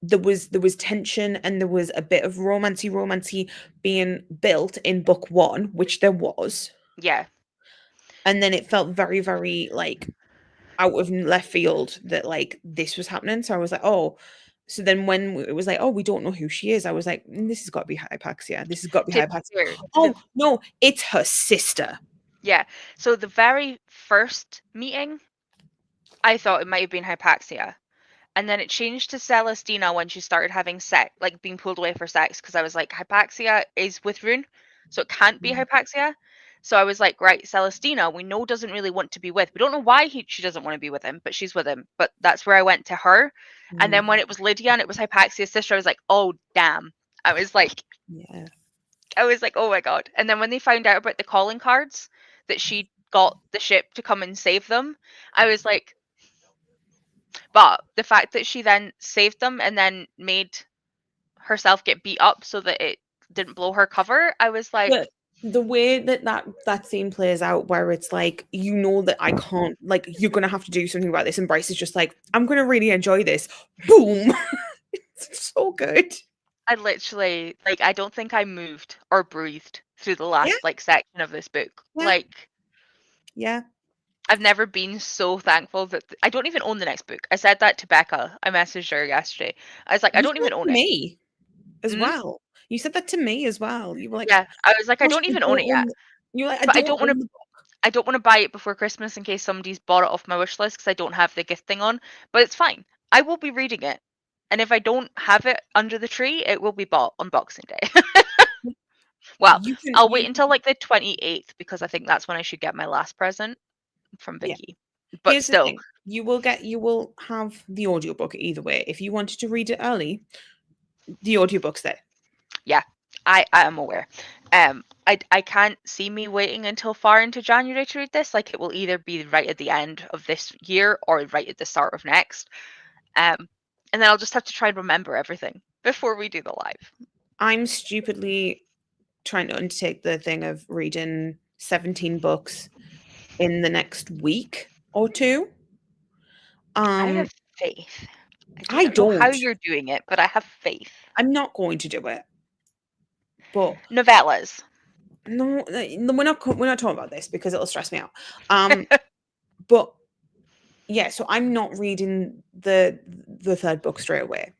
there was tension and there was a bit of romancy being built in book one, which there was, Yeah, and then it felt very very like out of left field that like this was happening. So I was like, oh. So then when it was like, oh, we don't know who she is, I was like, this has got to be hypaxia. This has got to be to hypaxia. fair, Oh no, it's her sister. yeah. So the very first meeting, I thought it might have been Hypaxia. And then it changed to Celestina when she started having sex, like being pulled away for sex, because I was like, Hypaxia is with Rune, so it can't be Hypaxia. So I was like, right, Celestina, we know doesn't really want to be with. We don't know why she doesn't want to be with him, but she's with him. But that's where I went to her. And then Mm, when it was Lydia and it was Hypaxia's sister, I was like, oh damn. I was like, yeah. oh my god. And then when they found out about the calling cards that she got the ship to come and save them, I was like, but the fact that she then saved them and then made herself get beat up so that it didn't blow her cover, I was like, But the way that scene plays out, where it's like, you know that I can't, like, you're gonna have to do something about this, and Bryce is just like, I'm gonna really enjoy this. Boom. It's so good. I literally, like, I don't think I moved or breathed through the Yeah, last, like, section of this book. yeah, Like, yeah. I've never been so thankful that I don't even own the next book. I said that to Becca. I messaged her yesterday. I was like, I You don't said that even own to it. me as Mm? well. You said that to me as well. You were like, Yeah, I was like, I gosh, don't even own it yet. you were like, I But don't own the book. I don't want to buy it before Christmas in case somebody's bought it off my wish list because I don't have the gifting on. But it's fine. I will be reading it. And if I don't have it under the tree, it will be bought on Boxing Day. Well, You can, I'll wait you until like the 28th because I think that's when I should get my last present from yeah. Vicky. But Here's the still, thing. You will have the audiobook either way. If you wanted to read it early, the audiobook's there. yeah, I am aware. I can't see me waiting until far into January to read this. Like it will either be right at the end of this year or right at the start of next. And then I'll just have to try and remember everything before we do the live. I'm stupidly trying to undertake the thing of reading 17 books in the next week or two. I Um, have faith. I I don't know how don't. you're doing it, but I have faith. I'm not going to do it. But Novellas. no, we're not talking about this because it'll stress me out. But yeah, so I'm not reading the third book straight away.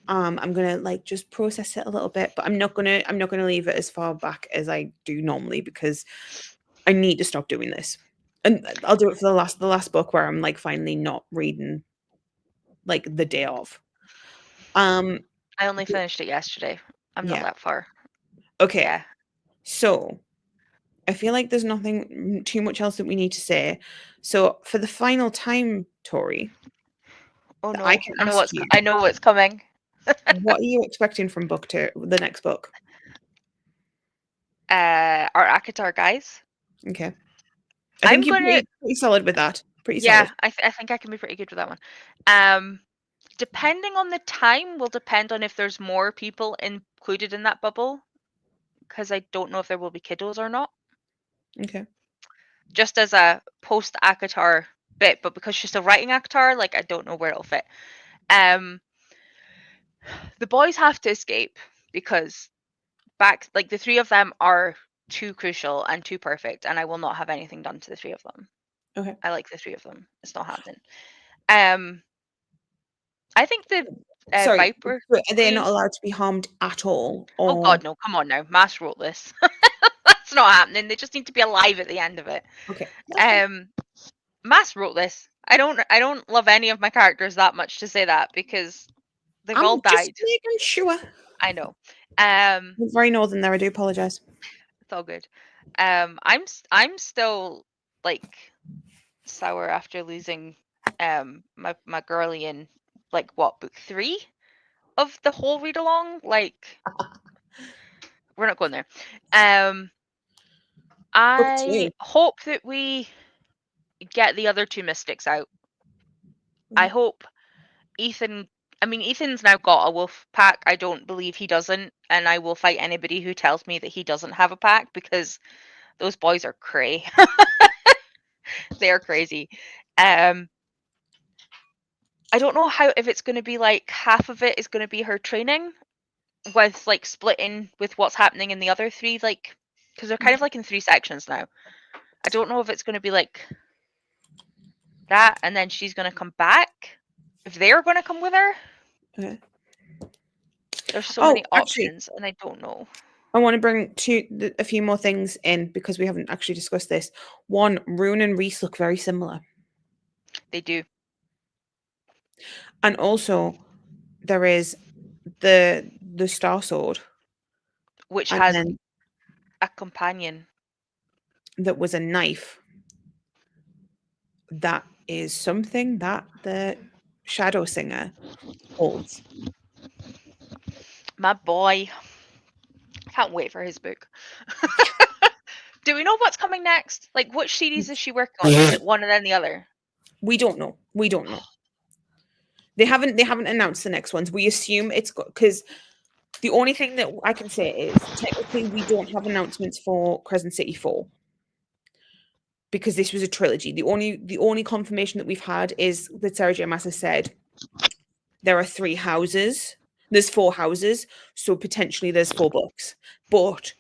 I'm gonna like just process it a little bit, but I'm not gonna leave it as far back as I do normally because I need to stop doing this. And I'll do it for the last book where I'm like finally not reading like the day of. Um I only finished it yesterday. I'm not yeah. that far. Okay. Yeah. So I feel like there's nothing too much else that we need to say. So for the final time, Tori, Oh I no. can ask you, I know what's coming. what are you expecting from book two, the next book? Our Akatar guys. Okay. I think I'm you're gonna pretty solid with that. Pretty yeah, solid. I think I can be pretty good with that one. Um Depending on the time will depend on if there's more people included in that bubble. Because I don't know if there will be kiddos or not. Okay. Just as a post Akatar bit, but because she's still writing Akatar, like I don't know where it'll fit. Um the boys have to escape because back like the three of them are too crucial and too perfect, and I will not have anything done to the three of them. Okay. I like the three of them. It's not happening. Um, I think the Sorry, Viper but they're Queen. not allowed to be harmed at all, Oh or God, no! Come on now, Mass wrote this. That's not happening. They just need to be alive at the end of it. okay, that's fine. Um, Mass wrote this. I don't love any of my characters that much to say that because they've I'm all just died. making sure. I know. I'm very northern there. I do apologize. It's all good. I'm still like sour after losing my girly in like what book 3 of the whole read along. Like we're not going there. Um, Book I two. hope that we get the other two mystics out. I Okay. hope Ethan. I mean, Ethan's now got a wolf pack. I don't believe he doesn't, and I will fight anybody who tells me that he doesn't have a pack because those boys are cray. They are crazy. Um, I don't know how if it's going to be like half of it is going to be her training with like splitting with what's happening in the other three, like because they're kind of like in 3 sections now. I don't know if it's going to be like that, and then she's going to come back. If they're going to come with her, Okay. there's so Oh, many actually, options, and I don't know. I want to bring a few more things in because we haven't actually discussed this. One, Rune and Reese look very similar, They do, and also there is the Star Sword, which and has then a companion. that was a knife. That is something that the Shadow Singer holds. My boy, can't wait for his book. Do we know what's coming next? Like, which series is she working on? Is it one and then the other? We don't know. We don't know. They haven't announced the next ones. We assume it's got because the only thing that I can say is technically we don't have announcements for Crescent City 4 because this was a trilogy. The only confirmation that we've had is that Sarah J. Maas has said there are 3 houses. There's 4 houses, so potentially there's 4 books. But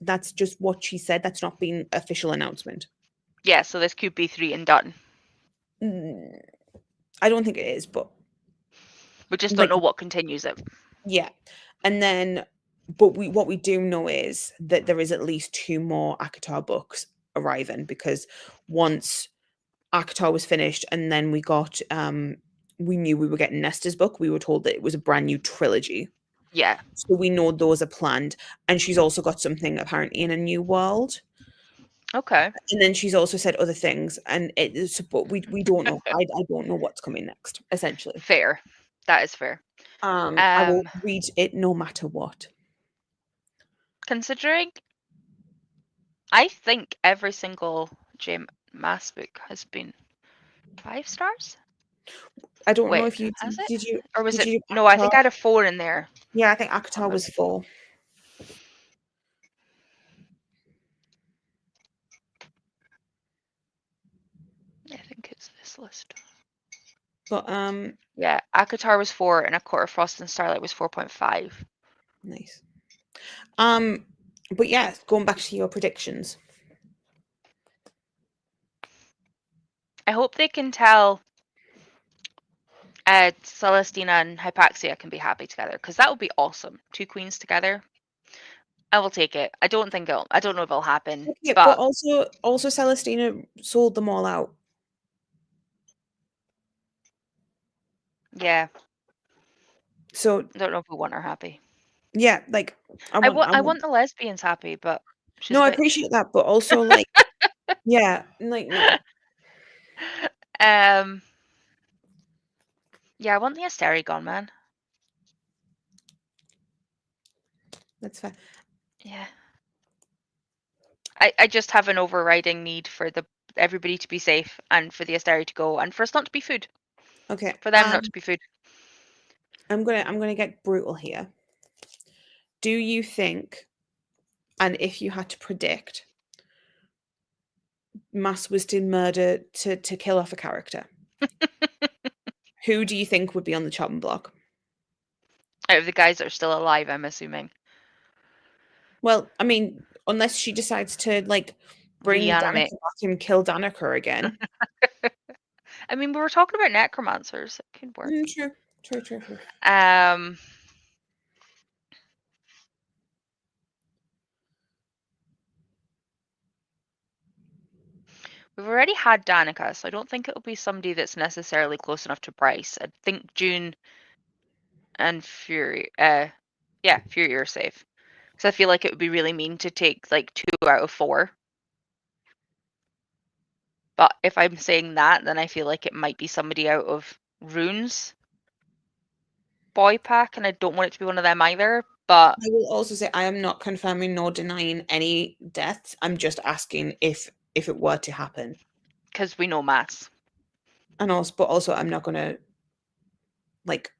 that's just what she said. That's not been official announcement. Yeah, so this could be 3 and done. I don't think it is, but We just don't like know what continues it. yeah. And then but what we do know is that there is at least 2 more Akatar books arriving because once Akatar was finished and then we we knew we were getting Nesta's book, we were told that it was a brand new trilogy. Yeah. So we know those are planned. And she's also got something apparently in a new world. Okay. And then she's also said other things, and it is, but we don't know. I don't know what's coming next, essentially. Fair. That is fair. I will read it no matter what. Considering I think every single J Maas book has been 5 stars. I don't know Wait, if you has it? did you Or was did it? you do No, I think ACOTAR? I had a 4 in there. Yeah, I think On ACOTAR my, was 4. I think it's this list. But Yeah, ACOTAR was 4 and A Court of Frost and Starlight was 4.5. nice. But yeah, going back to your predictions. I hope they can tell Celestina and Hypaxia can be happy together, because that would be awesome. 2 queens together. I will take it. I don't know if it'll happen, Okay, but but also Celestina sold them all out. yeah, So I don't know if we want her happy. yeah, like I I want want the lesbians happy, but she's no, a I bitch. appreciate that, but also like yeah, like no. Um, yeah, I want the Asteri gone, man. That's fair. Yeah. I just have an overriding need for everybody to be safe and for the Asteri to go and for us not to be food. Okay. For them not to be food. I'm gonna get brutal here. Do you think, and if you had to predict, Maas was to murder to kill off a character, who do you think would be on the chopping block? Out of the guys that are still alive, I'm assuming. Well, I mean, unless she decides to like bring Reanimate. Danica back and kill Danica again. I mean, we were talking about necromancers. It could work. True. We've already had Danica, so I don't think it'll be somebody that's necessarily close enough to Bryce. I think June and Fury. Fury are safe. Because I feel like it would be really mean to take like 2 out of 4. But if I'm saying that, then I feel like it might be somebody out of Rune's boy pack, and I don't want it to be one of them either. But I will also say I am not confirming nor denying any deaths. I'm just asking if it were to happen. because we know Mass. And also I'm not gonna like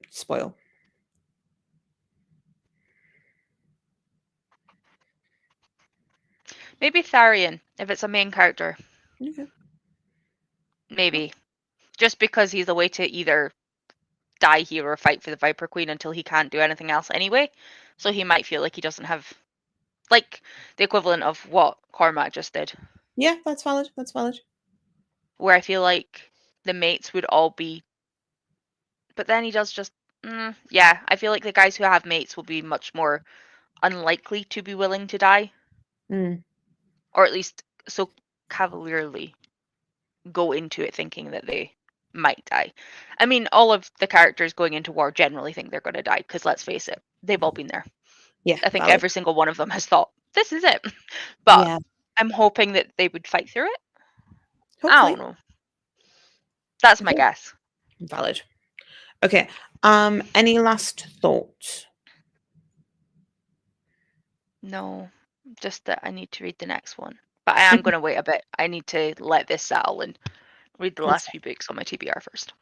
spoil. Maybe Tharian, if it's a main character. Okay. Maybe. Just because he's a way to either die here or fight for the Viper Queen until he can't do anything else anyway. So he might feel like he doesn't have, like, the equivalent of what Cormac just did. Yeah, that's valid. Where I feel like the mates would all be. But then he does just. Yeah, I feel like the guys who have mates will be much more unlikely to be willing to die. Mm. Or at least so cavalierly go into it thinking that they might die. I mean, all of the characters going into war generally think they're going to die, because let's face it, they've all been there. Yeah, I think valid. every single one of them has thought, this is it. But Yeah, I'm hoping that they would fight through it. I hopefully. don't know. That's my Okay. guess. Valid. Okay. Any last thoughts? No, just that I need to read the next one. But I am going to wait a bit. I need to let this settle and read the last few books on my TBR first.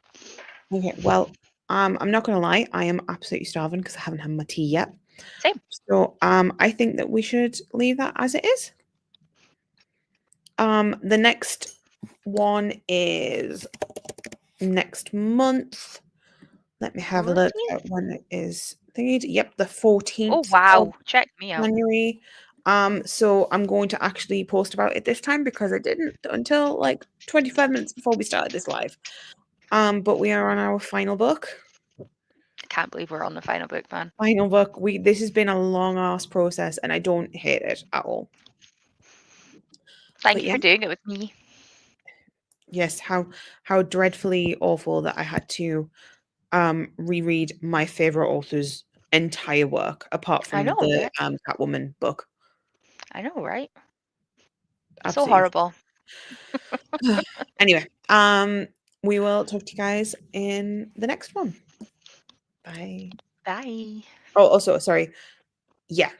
Okay, well, I'm not gonna lie, I am absolutely starving because I haven't had my tea yet. Same. So, I think that we should leave that as it is. The next one is next month. Let me have a look at when it is thingy. Yep, the 14th Oh, of wow. Check me out. January. So I'm going to actually post about it this time because I didn't until like 25 minutes before we started this live. But we are on our final book. I can't believe we're on the final book, man. Final book. This has been a long ass process and I don't hate it at all. Thank But you yeah, for doing it with me. Yes, how dreadfully awful that I had to reread my favorite author's entire work apart I from know, the right? Catwoman book. I know, right? So Absolutely. horrible. Anyway, we will talk to you guys in the next one. Bye. Bye. Oh, also, sorry. Yeah.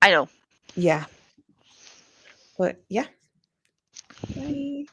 I know. Yeah. But yeah. Bye.